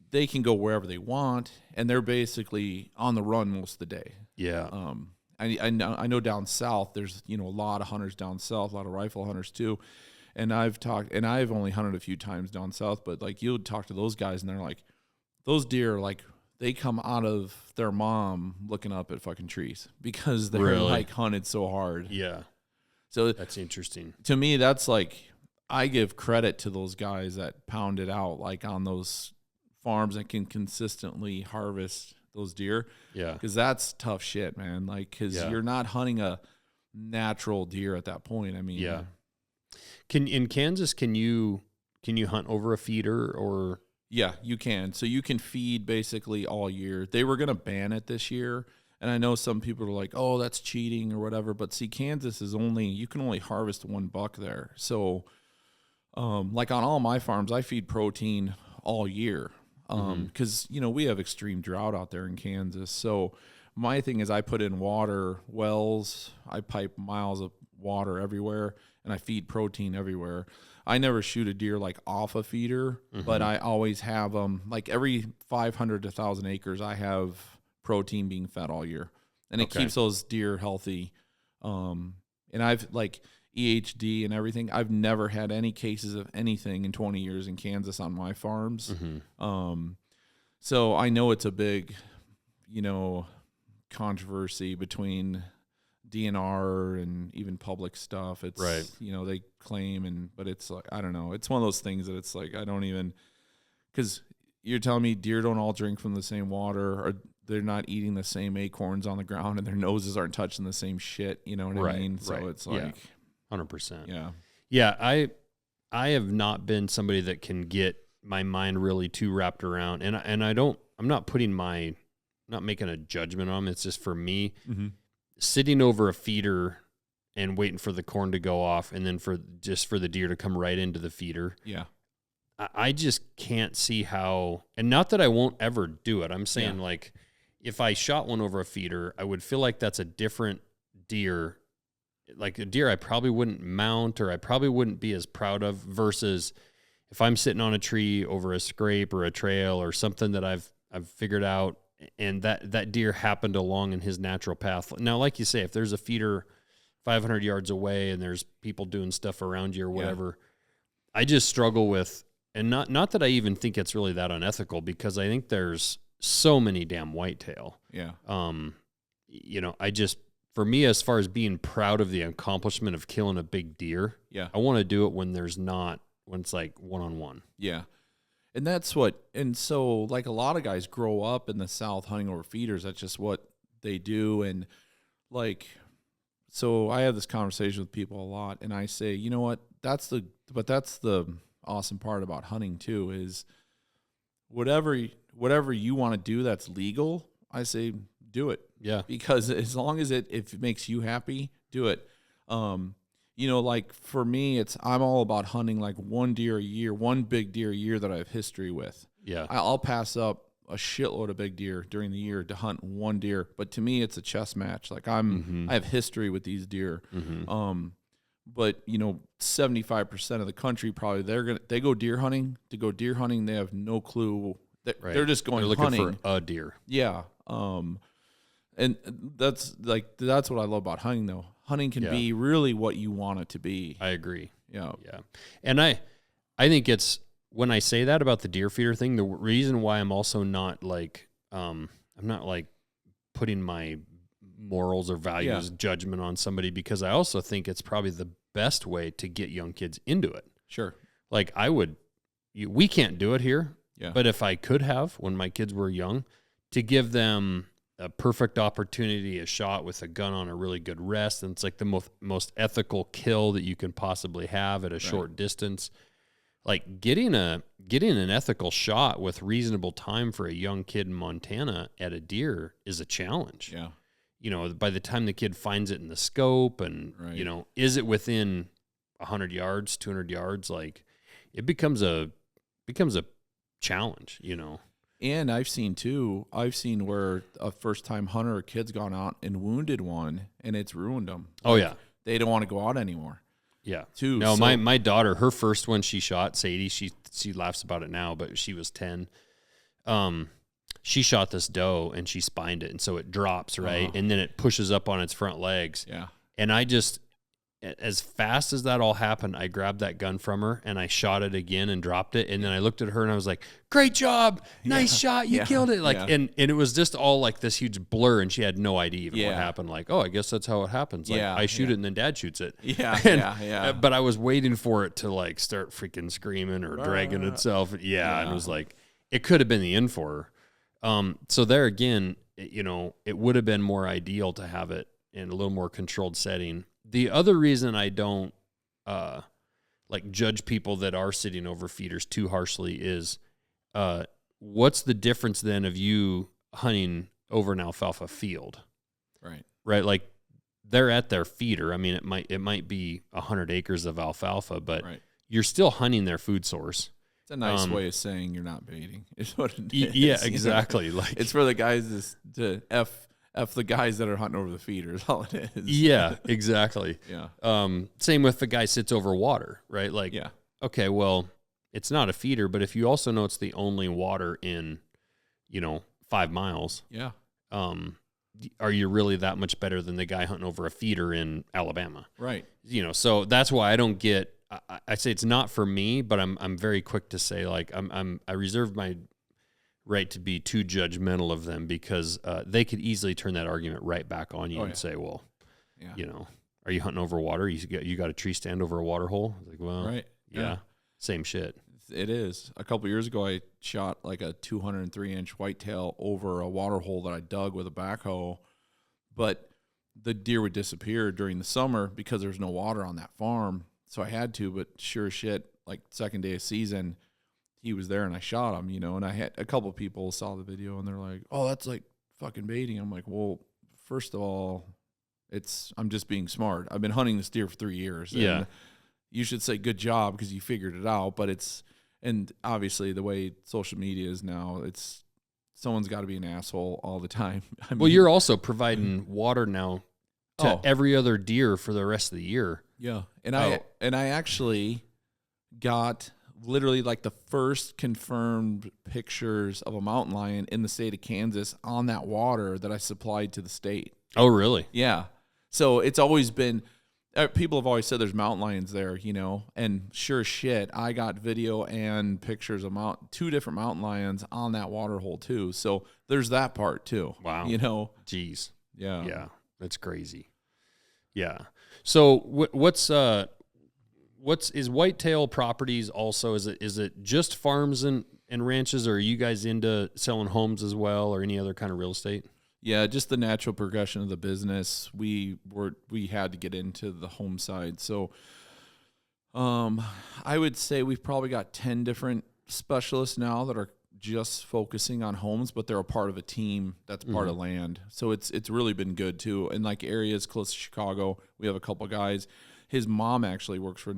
they can go wherever they want, and they're basically on the run most of the day. Yeah. I know down south there's a lot of hunters down south, a lot of rifle hunters too, and I've only hunted a few times down south, but like you'll talk to those guys and they're like, those deer like, they come out of their mom looking up at fucking trees because they're like hunted so hard. Yeah. So that's interesting. To me, that's like, I give credit to those guys that pound it out like on those farms that can consistently harvest those deer. Yeah. Because that's tough shit, man. Like, because you're not hunting a natural deer at that point. I mean, in Kansas, can you hunt over a feeder or? Yeah, you can. So you can feed basically all year. They were going to ban it this year. And I know some people are like, oh, that's cheating or whatever. But see, Kansas is you can only harvest 1 buck there. So like on all my farms, I feed protein all year. Because, we have extreme drought out there in Kansas. So my thing is I put in water wells. I pipe miles of water everywhere, and I feed protein everywhere. I never shoot a deer like off a feeder, but I always have them like every 500 to 1,000 acres. I have protein being fed all year, and it keeps those deer healthy. And I've like EHD and everything. I've never had any cases of anything in 20 years in Kansas on my farms. So I know it's a big, controversy between DNR and even public stuff. It's they claim, but it's like, I don't know. It's one of those things that it's like, I don't even, because you're telling me deer don't all drink from the same water, or they're not eating the same acorns on the ground, and their noses aren't touching the same shit. You know what I mean? So it's like 100%. Yeah. Yeah. I have not been somebody that can get my mind really too wrapped around, and I'm not making a judgment on them. It's just for me, sitting over a feeder and waiting for the corn to go off, and then for the deer to come right into the feeder. Yeah. I just can't see how, and not that I won't ever do it. I'm saying like, if I shot one over a feeder, I would feel like that's a different deer, like a deer I probably wouldn't mount, or I probably wouldn't be as proud of, versus if I'm sitting on a tree over a scrape or a trail or something that I've figured out, and that deer happened along in his natural path. Now, like you say, if there's a feeder 500 yards away and there's people doing stuff around you or whatever, I just struggle with, and not that I even think it's really that unethical, because I think there's so many damn whitetail. Yeah. For me, as far as being proud of the accomplishment of killing a big deer, I want to do it when it's like one-on-one. Yeah. And so like a lot of guys grow up in the South hunting over feeders. That's just what they do. And like, so I have this conversation with people a lot, and I say, you know what, that's the awesome part about hunting too, is whatever you want to do that's legal, I say do it. Yeah. Because as long as if it makes you happy, do it. Like for me, I'm all about hunting like one deer a year, one big deer a year that I have history with. Yeah. I'll pass up a shitload of big deer during the year to hunt one deer, but to me it's a chess match. Like I have history with these deer. But 75% of the country probably they go deer hunting. To go deer hunting, they have no clue. They're just going hunting. Looking for a deer. Yeah. And that's what I love about hunting though. Hunting can be really what you want it to be. I agree. Yeah. Yeah. And I think it's, when I say that about the deer feeder thing, the reason why I'm also not like, I'm not like putting my morals or values judgment on somebody, because I also think it's probably the best way to get young kids into it. Sure. Like we can't do it here, but if I could have, when my kids were young, to give them a perfect opportunity, a shot with a gun on a really good rest, and it's like the most ethical kill that you can possibly have at a short distance. Like getting an ethical shot with reasonable time for a young kid in Montana at a deer is a challenge. Yeah. By the time the kid finds it in the scope and, is it within 100 yards, 200 yards? Like it becomes a challenge, And I've seen where a first time hunter or kid's gone out and wounded one, and it's ruined them. Oh yeah. They don't want to go out anymore. Yeah. No, my daughter, her first one she shot, Sadie, she laughs about it now, but she was 10. She shot this doe and she spined it, and so it drops, right? And then it pushes up on its front legs. Yeah. And I just, as fast as that all happened, I grabbed that gun from her and I shot it again and dropped it. And then I looked at her and I was like, "Great job. Nice shot. You killed it." Like, and it was just all like this huge blur, and she had no idea even what happened. Like, oh, I guess that's how it happens. Like I shoot it and then Dad shoots it. Yeah. But I was waiting for it to like start freaking screaming or dragging itself. Yeah. And it was like, it could have been the end for her. So there again, it would have been more ideal to have it in a little more controlled setting. The other reason I don't judge people that are sitting over feeders too harshly is, what's the difference then of you hunting over an alfalfa field? Right. Like they're at their feeder. I mean, it might be 100 acres of alfalfa, but you're still hunting their food source. It's a nice way of saying you're not baiting. Is what it is. Yeah, exactly. Like it's for the guys to F the guys that are hunting over the feeder is all it is. Yeah, exactly. Yeah. Same with the guy sits over water, right? Like, Yeah. okay, well, it's not a feeder, but if you also know it's the only water in, 5 miles, Yeah. are you really that much better than the guy hunting over a feeder in Alabama? Right. So that's why I don't get. I say it's not for me, but I'm very quick to say, like, I reserve my right to be too judgmental of them, because they could easily turn that argument right back on you and say, well, are you hunting over water? You got a tree stand over a water hole? It's like, well, right. Yeah, same shit. It is. A couple years ago, I shot like a 203-inch whitetail over a water hole that I dug with a backhoe, but the deer would disappear during the summer because there's no water on that farm. So I had to, but sure as shit, like second day of season, he was there and I shot him, and I had a couple people saw the video and they're like, oh, that's like fucking baiting. I'm like, well, first of all, I'm just being smart. I've been hunting this deer for 3 years. Yeah. And you should say good job because you figured it out, but and obviously the way social media is now, someone's got to be an asshole all the time. I mean, Well, you're also providing water now to every other deer for the rest of the year. Yeah. And I actually got literally like the first confirmed pictures of a mountain lion in the state of Kansas on that water that I supplied to the state. Oh, really? Yeah. So it's always been, people have always said there's mountain lions there, and sure as shit, I got video and pictures of two different mountain lions on that water hole too. So there's that part too. Wow. Jeez. Yeah. Yeah. That's crazy. Yeah. So is Whitetail Properties also, is it just farms and ranches, or are you guys into selling homes as well, or any other kind of real estate? Yeah, just the natural progression of the business. We had to get into the home side. So I would say we've probably got 10 different specialists now that are just focusing on homes, but they're a part of a team that's part of land. So it's really been good too. And like areas close to Chicago, we have a couple guys. His mom actually works for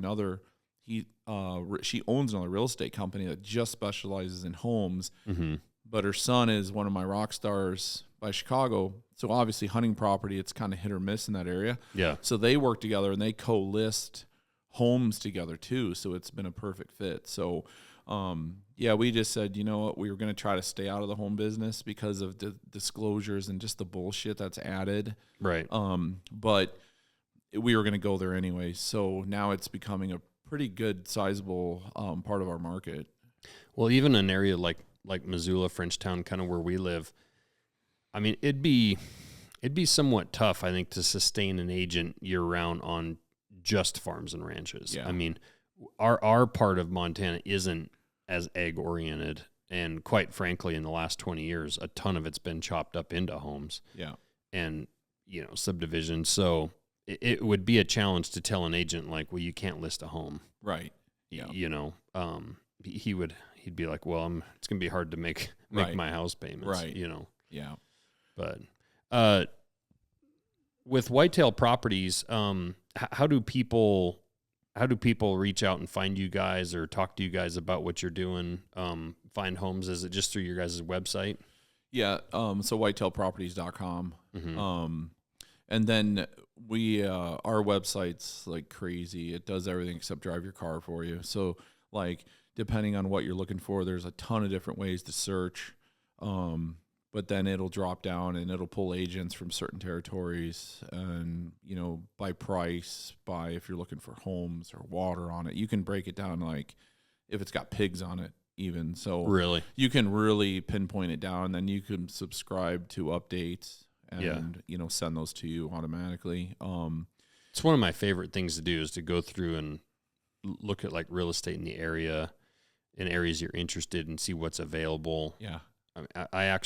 she owns another real estate company that just specializes in homes. Mm-hmm. But her son is one of my rock stars by Chicago. So obviously hunting property, it's kind of hit or miss in that area. Yeah. So they work together and they co-list homes together too. So it's been a perfect fit. So, we just said, you know what, we were going to try to stay out of the home business because of the disclosures and just the bullshit that's added. Right. But we were going to go there anyway. So now it's becoming a pretty good sizable part of our market. Well, even an area like Missoula, Frenchtown, kind of where we live, I mean, it'd be somewhat tough, I think, to sustain an agent year round on just farms and ranches. Yeah. I mean, our part of Montana isn't as ag oriented, and quite frankly, in the last 20 years, a ton of it's been chopped up into homes. Yeah. And subdivisions. So it would be a challenge to tell an agent, like, well, you can't list a home. Right. Yeah. He'd be like, well, it's going to be hard to make my house payments. Right. Yeah. But with Whitetail Properties, how do people reach out and find you guys or talk to you guys about what you're doing? Find homes? Is it just through your guys' website? Yeah. So whitetailproperties.com. Mm-hmm. And then our website's like crazy. It does everything except drive your car for you. So like, depending on what you're looking for, there's a ton of different ways to search. But then it'll drop down and it'll pull agents from certain territories and, by price, by if you're looking for homes or water on it. You can break it down like if it's got pigs on it even. So really, you can really pinpoint it down. Then you can subscribe to updates and, send those to you automatically. It's one of my favorite things to do is to go through and look at like real estate in the area, in areas you're interested in, see what's available. Yeah. I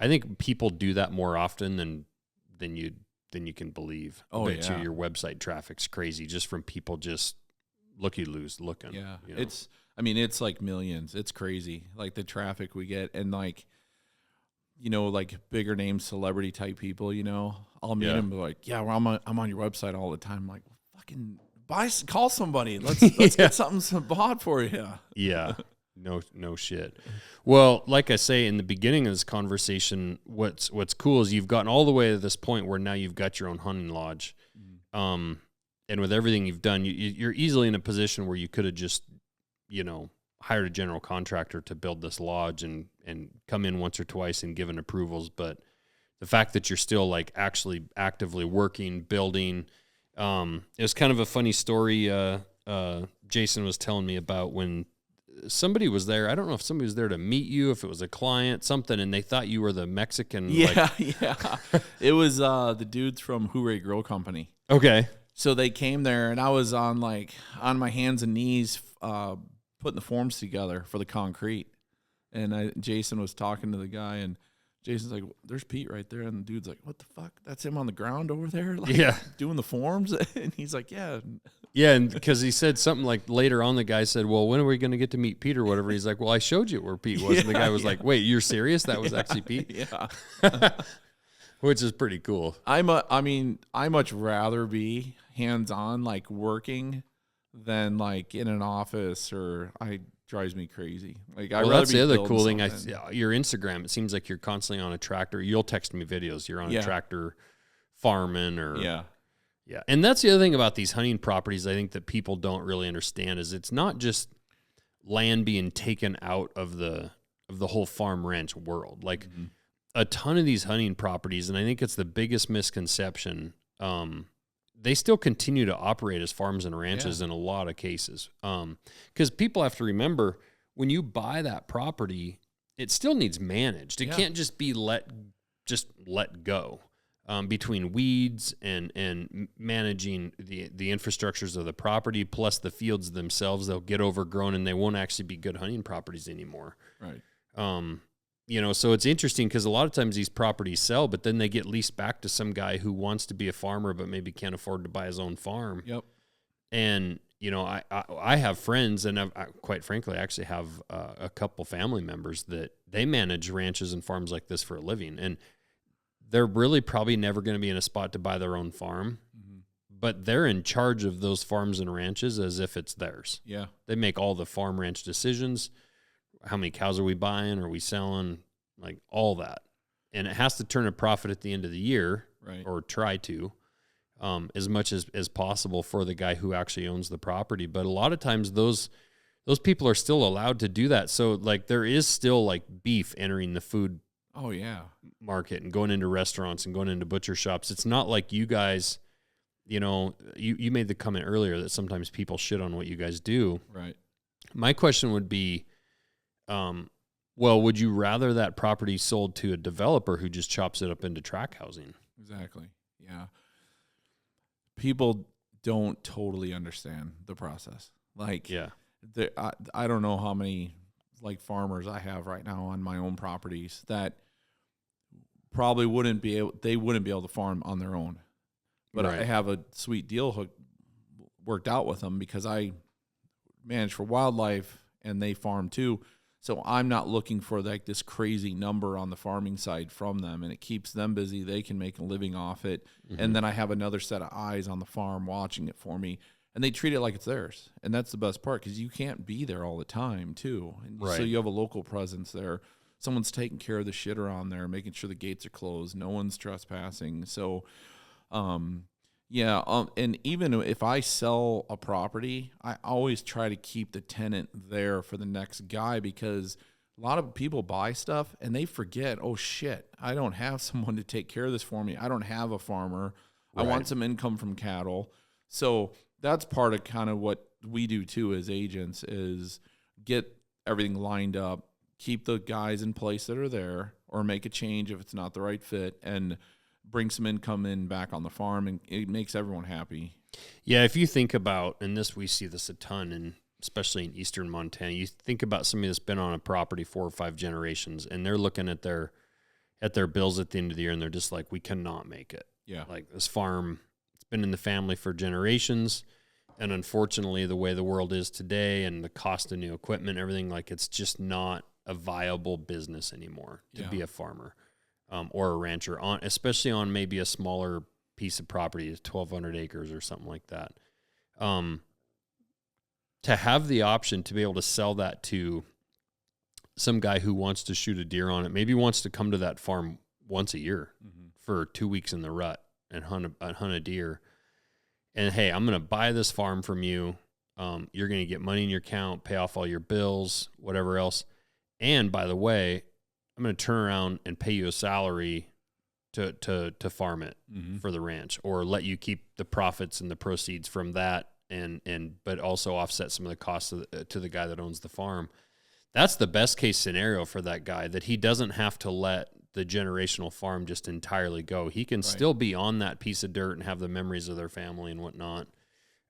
think people do that more often than you can believe. Oh, yeah. Your website traffic's crazy just from people just looky-loos looking. Yeah. It's like millions. It's crazy. Like the traffic we get and like, like bigger name celebrity type people, I'll meet them like, yeah, well, I'm on your website all the time. I'm like, fucking call somebody. Let's get something bought for you. Yeah. No shit. Well, like I say in the beginning of this conversation, what's cool is you've gotten all the way to this point where now you've got your own hunting lodge. And with everything you've done, you're easily in a position where you could have just, hired a general contractor to build this lodge and come in once or twice and given approvals. But the fact that you're still like actually actively working, building, it was kind of a funny story. Jason was telling me about when somebody was there. I don't know if somebody was there to meet you, if it was a client, something, and they thought you were the Mexican. Yeah. It was the dudes from Hooray Grill Company. Okay. So they came there, and I was on my hands and knees putting the forms together for the concrete. And Jason was talking to the guy, and Jason's like, "There's Pete right there," and the dude's like, "What the fuck? That's him on the ground over there, doing the forms." And he's like, "Yeah." Yeah, and because he said something like later on, the guy said, "Well, when are we going to get to meet Pete or whatever?" He's like, "Well, I showed you where Pete was." And the guy was like, "Wait, you're serious? That was actually Pete?" Yeah. Which is pretty cool. I much rather be hands-on, like working, than like in an office, or drives me crazy. Like, well, that's the other cool thing. Your Instagram, it seems like you're constantly on a tractor. You'll text me videos. You're on a tractor farming or yeah. And that's the other thing about these hunting properties I think that people don't really understand is it's not just land being taken out of the whole farm ranch world. Like a ton of these hunting properties, and I think it's the biggest misconception, they still continue to operate as farms and ranches in a lot of cases. Because people have to remember, when you buy that property, it still needs managed. It can't just be let go. Between weeds and managing the infrastructures of the property, plus the fields themselves, they'll get overgrown and they won't actually be good hunting properties anymore. Right. So it's interesting because a lot of times these properties sell, but then they get leased back to some guy who wants to be a farmer but maybe can't afford to buy his own farm. Yep. And I have friends, and I quite frankly, I actually have a couple family members that they manage ranches and farms like this for a living, and they're really probably never going to be in a spot to buy their own farm, but they're in charge of those farms and ranches as if it's theirs. Yeah. They make all the farm ranch decisions. How many cows are we buying? Are we selling? Like all that. And it has to turn a profit at the end of the year, right, or try to, as much as possible for the guy who actually owns the property. But a lot of times those people are still allowed to do that. So like there is still like beef entering the food market and going into restaurants and going into butcher shops. It's not like you guys, you made the comment earlier that sometimes people shit on what you guys do. Right. My question would be, well, would you rather that property sold to a developer who just chops it up into tract housing? Exactly. Yeah. People don't totally understand the process. Like, I don't know how many like farmers I have right now on my own properties that probably wouldn't be able to farm on their own. But I have a sweet deal worked out with them because I manage for wildlife and they farm too. So I'm not looking for like this crazy number on the farming side from them, and it keeps them busy. They can make a living off it. And then I have another set of eyes on the farm watching it for me, and they treat it like it's theirs. And that's the best part, because you can't be there all the time too. And so you have a local presence there. Someone's taking care of the shit around there, making sure the gates are closed. No one's trespassing. So, and even if I sell a property, I always try to keep the tenant there for the next guy, because a lot of people buy stuff and they forget, oh shit, I don't have someone to take care of this for me. I don't have a farmer. Right. I want some income from cattle. So that's part of kind of what we do too as agents, is get everything lined up, keep the guys in place that are there, or make a change if it's not the right fit, and bring some income in back on the farm, and it makes everyone happy. Yeah, if you think about, and we see this a ton, and especially in eastern Montana, you think about somebody that's been on a property 4 or 5 generations, and they're looking at their bills at the end of the year, and they're just like, we cannot make it. Yeah. Like, this farm, it's been in the family for generations, and unfortunately, the way the world is today and the cost of new equipment, everything, like, it's just not a viable business anymore to be a farmer. Or a rancher, especially on maybe a smaller piece of property, 1,200 acres or something like that. To have the option to be able to sell that to some guy who wants to shoot a deer on it, maybe wants to come to that farm once a year for 2 weeks in the rut and hunt a deer. And hey, I'm going to buy this farm from you. You're going to get money in your account, pay off all your bills, whatever else. And by the way, I'm going to turn around and pay you a salary to farm it for the ranch, or let you keep the profits and the proceeds from that, but also offset some of the costs to the guy that owns the farm. That's the best case scenario for that guy, that he doesn't have to let the generational farm just entirely go. He can still be on that piece of dirt and have the memories of their family and whatnot,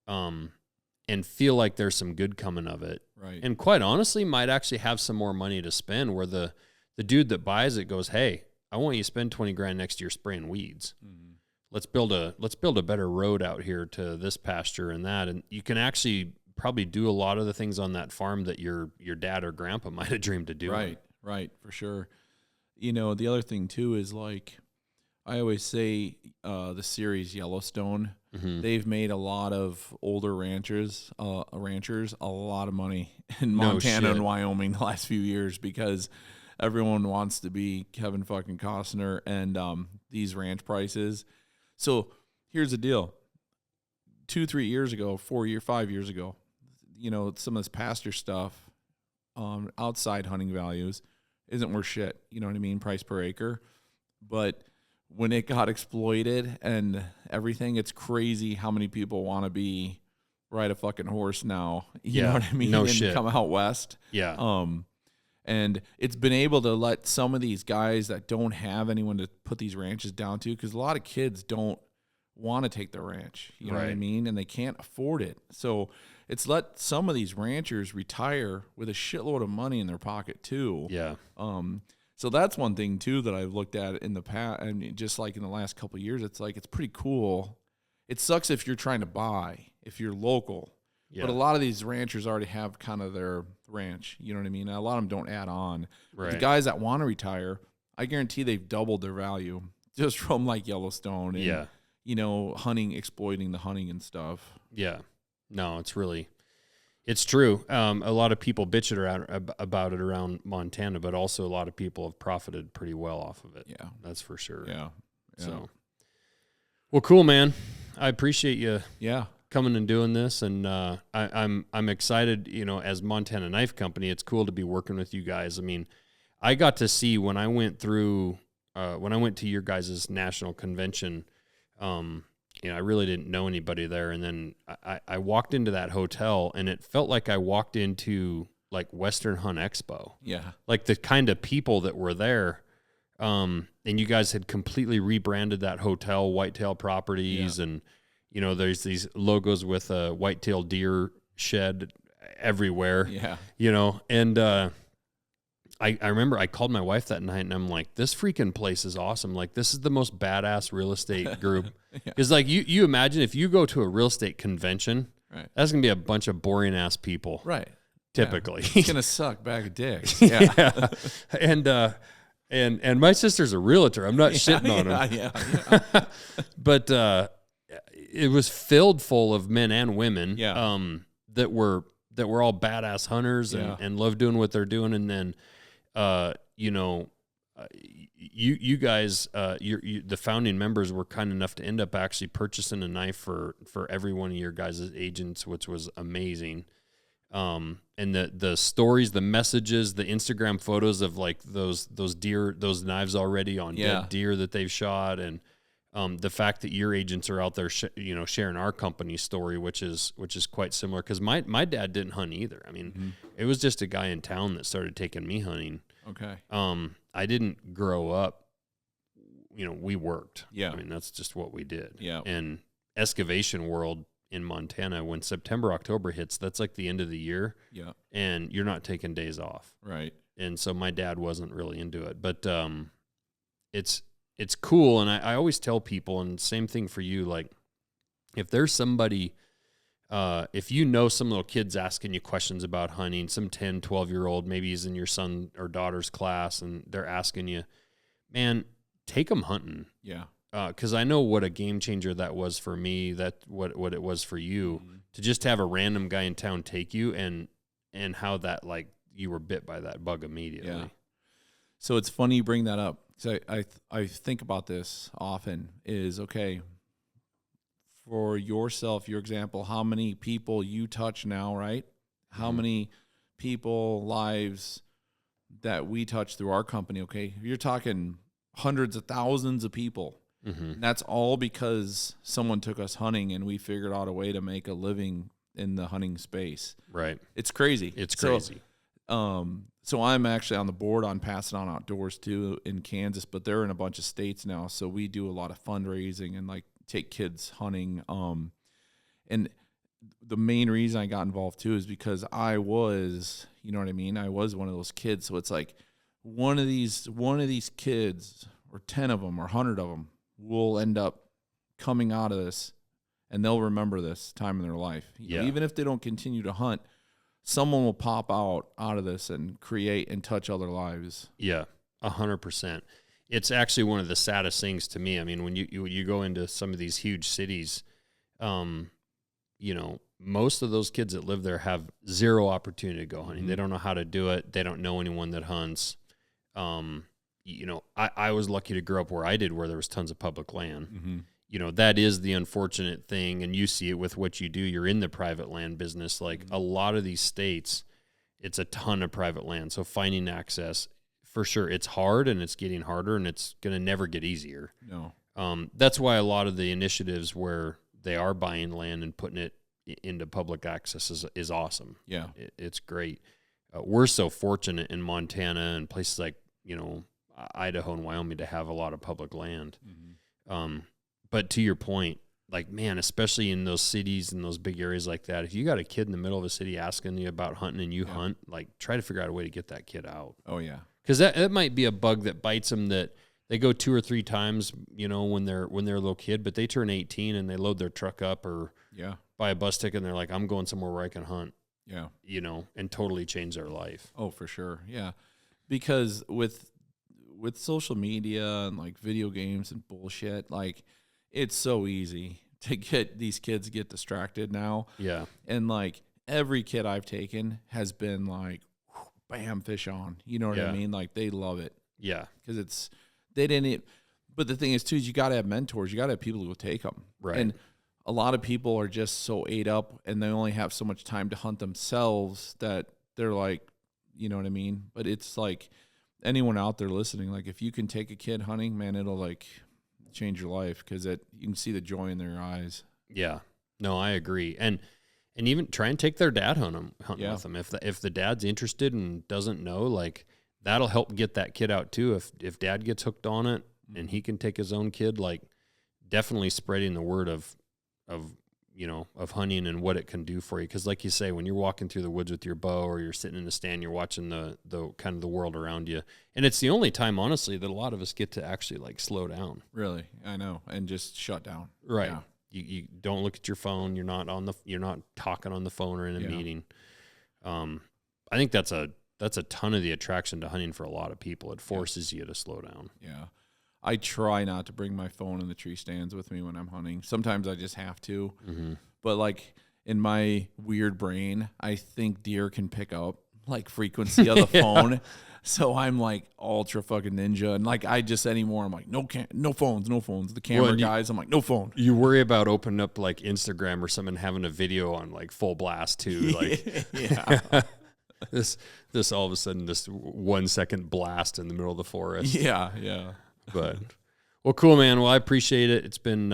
and feel like there's some good coming of it. Right. And quite honestly, might actually have some more money to spend, where the dude that buys it goes, hey, I want you to spend $20,000 next year spraying weeds. Let's build a better road out here to this pasture and that. And you can actually probably do a lot of the things on that farm that your dad or grandpa might have dreamed of doing. Right, for sure. You know, the other thing too is, like, I always say, the series Yellowstone, they've made a lot of older ranchers a lot of money in Montana and Wyoming the last few years, because everyone wants to be Kevin fucking Costner and these ranch prices. So here's the deal. 2-3 years ago, 5 years ago, you know, some of this pasture stuff, outside hunting values, isn't worth shit. You know what I mean? Price per acre. But when it got exploited and everything, it's crazy how many people want to ride a fucking horse now. You know what I mean? No and shit. Come out west. Yeah. And it's been able to let some of these guys that don't have anyone to put these ranches down to, because a lot of kids don't want to take the ranch, you know what I mean? And they can't afford it. So it's let some of these ranchers retire with a shitload of money in their pocket too. Yeah. So that's one thing too that I've looked at in the past, and just like in the last couple of years, it's like, it's pretty cool. It sucks if you're trying to buy, if you're local. Yeah. But a lot of these ranchers already have kind of their ranch, you know what I mean? A lot of them don't add on. Right. The guys that want to retire, I guarantee they've doubled their value just from like Yellowstone and, you know, exploiting the hunting and stuff. Yeah. No, it's true. A lot of people bitch about it around Montana, but also a lot of people have profited pretty well off of it. Yeah. That's for sure. Yeah. So, well, cool, man. I appreciate you. Yeah. Coming and doing this, and I'm excited. You know, as Montana Knife Company, it's cool to be working with you guys. I mean, I got to see when I went to your guys' national convention. You know, I really didn't know anybody there, and then I walked into that hotel, and it felt like I walked into like Western Hunt Expo. Yeah, like the kind of people that were there. And you guys had completely rebranded that hotel, Whitetail Properties, and you know, there's these logos with a whitetail deer shed everywhere. Yeah. You know, and I remember I called my wife that night and I'm like, this freaking place is awesome. Like, this is the most badass real estate group. Because like you imagine if you go to a real estate convention, that's gonna be a bunch of boring ass people. Right. Typically. Yeah. It's gonna suck bag of dicks. Yeah. And my sister's a realtor. I'm not shitting on her. But it was filled full of men and women that were all badass hunters and love doing what they're doing. And then, you know, you guys, the founding members were kind enough to end up actually purchasing a knife for every one of your guys' agents, which was amazing. And the stories, the messages, the Instagram photos of like those knives already on dead deer that they've shot, and the fact that your agents are out there, sharing our company's story, which is quite similar. Because my dad didn't hunt either. I mean, it was just a guy in town that started taking me hunting. Okay. I didn't grow up. You know, we worked. Yeah. I mean, that's just what we did. Yeah. And excavation world in Montana, when September, October hits, that's like the end of the year. Yeah. And you're not taking days off. Right. And so my dad wasn't really into it, but it's cool. And I always tell people, and same thing for you, like if there's somebody, if you know some little kids asking you questions about hunting, some 10, 12-year-old, maybe he's in your son or daughter's class and they're asking you, man, take them hunting. Yeah. Because I know what a game changer that was for me, that what it was for you, to just have a random guy in town take you, and how that, like, you were bit by that bug immediately. Yeah. So it's funny you bring that up. So I think about this often is, okay, for yourself, your example, how many people you touch now, right? How many people, lives that we touch through our company, okay? You're talking hundreds of thousands of people. And that's all because someone took us hunting and we figured out a way to make a living in the hunting space. Right. It's crazy. It's crazy. So I'm actually on the board on Passing On Outdoors too in Kansas, but they're in a bunch of states now. So we do a lot of fundraising and like take kids hunting. And the main reason I got involved too is because I was, you know what I mean? I was one of those kids. So it's like one of these kids, or 10 of them or 100 of them, will end up coming out of this and they'll remember this time in their life. You know, even if they don't continue to hunt, someone will pop out of this and create and touch other lives. Yeah, 100%. It's actually one of the saddest things to me. I mean, when you go into some of these huge cities, you know, most of those kids that live there have zero opportunity to go hunting. They don't know how to do it. They don't know anyone that hunts. You know, I was lucky to grow up where I did, where there was tons of public land. You know, that is the unfortunate thing, and you see it with what you do. You're in the private land business. Like a lot of these states, it's a ton of private land. So finding access, for sure, it's hard, and it's getting harder, and it's going to never get easier. No. That's why a lot of the initiatives where they are buying land and putting it into public access is awesome. Yeah. It's great. We're so fortunate in Montana and places like, you know, Idaho and Wyoming to have a lot of public land. But to your point, like, man, especially in those cities and those big areas like that, if you got a kid in the middle of a city asking you about hunting and you hunt, like, try to figure out a way to get that kid out. Oh, yeah. Because that might be a bug that bites them, that they go 2 or 3 times, you know, when they're a little kid, but they turn 18 and they load their truck up or buy a bus ticket and they're like, I'm going somewhere where I can hunt. Yeah. You know, and totally change their life. Oh, for sure. Yeah. Because with social media and like video games and bullshit, like, it's so easy to get these kids get distracted now. Yeah. And like every kid I've taken has been like, bam, fish on. You know what I mean? Like they love it. Yeah. Because but the thing is too, is you got to have mentors. You got to have people who will take them. Right. And a lot of people are just so ate up and they only have so much time to hunt themselves that they're like, you know what I mean? But it's like anyone out there listening, like if you can take a kid hunting, man, it'll like change your life because you can see the joy in their eyes. Yeah, no, I agree. And even try and take their dad hunting with them. If the dad's interested and doesn't know, like that'll help get that kid out too. If dad gets hooked on it and he can take his own kid, like definitely spreading the word of you know, of hunting and what it can do for you. Because like you say, when you're walking through the woods with your bow or you're sitting in a stand, you're watching the kind of the world around you. And it's the only time, honestly, that a lot of us get to actually like slow down. Really? I know. And just shut down. Right. Yeah. You don't look at your phone. You're not talking on the phone or in a meeting. I think that's a ton of the attraction to hunting for a lot of people. It forces you to slow down. Yeah. I try not to bring my phone in the tree stands with me when I'm hunting. Sometimes I just have to. But like in my weird brain, I think deer can pick up like frequency of the phone. So I'm like ultra fucking ninja. And like I just anymore, I'm like, no phones. The camera guys, I'm like, no phone. You worry about opening up like Instagram or something, having a video on like full blast too. Like yeah. This all of a sudden, this 1 second blast in the middle of the forest. Yeah. But well, cool, man. Well, I appreciate it. It's been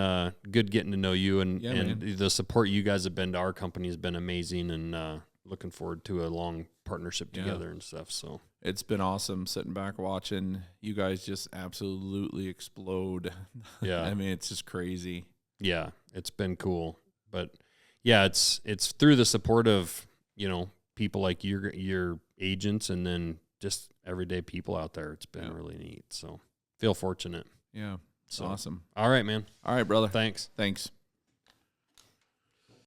good getting to know you, and the support you guys have been to our company has been amazing, and looking forward to a long partnership together and stuff. So it's been awesome sitting back watching you guys just absolutely explode. Yeah, I mean it's just crazy. Yeah, it's been cool, but yeah, it's through the support of, you know, people like your agents, and then just everyday people out there. It's been really neat. So. Feel fortunate. Yeah. It's awesome. All right, man. All right, brother. Thanks.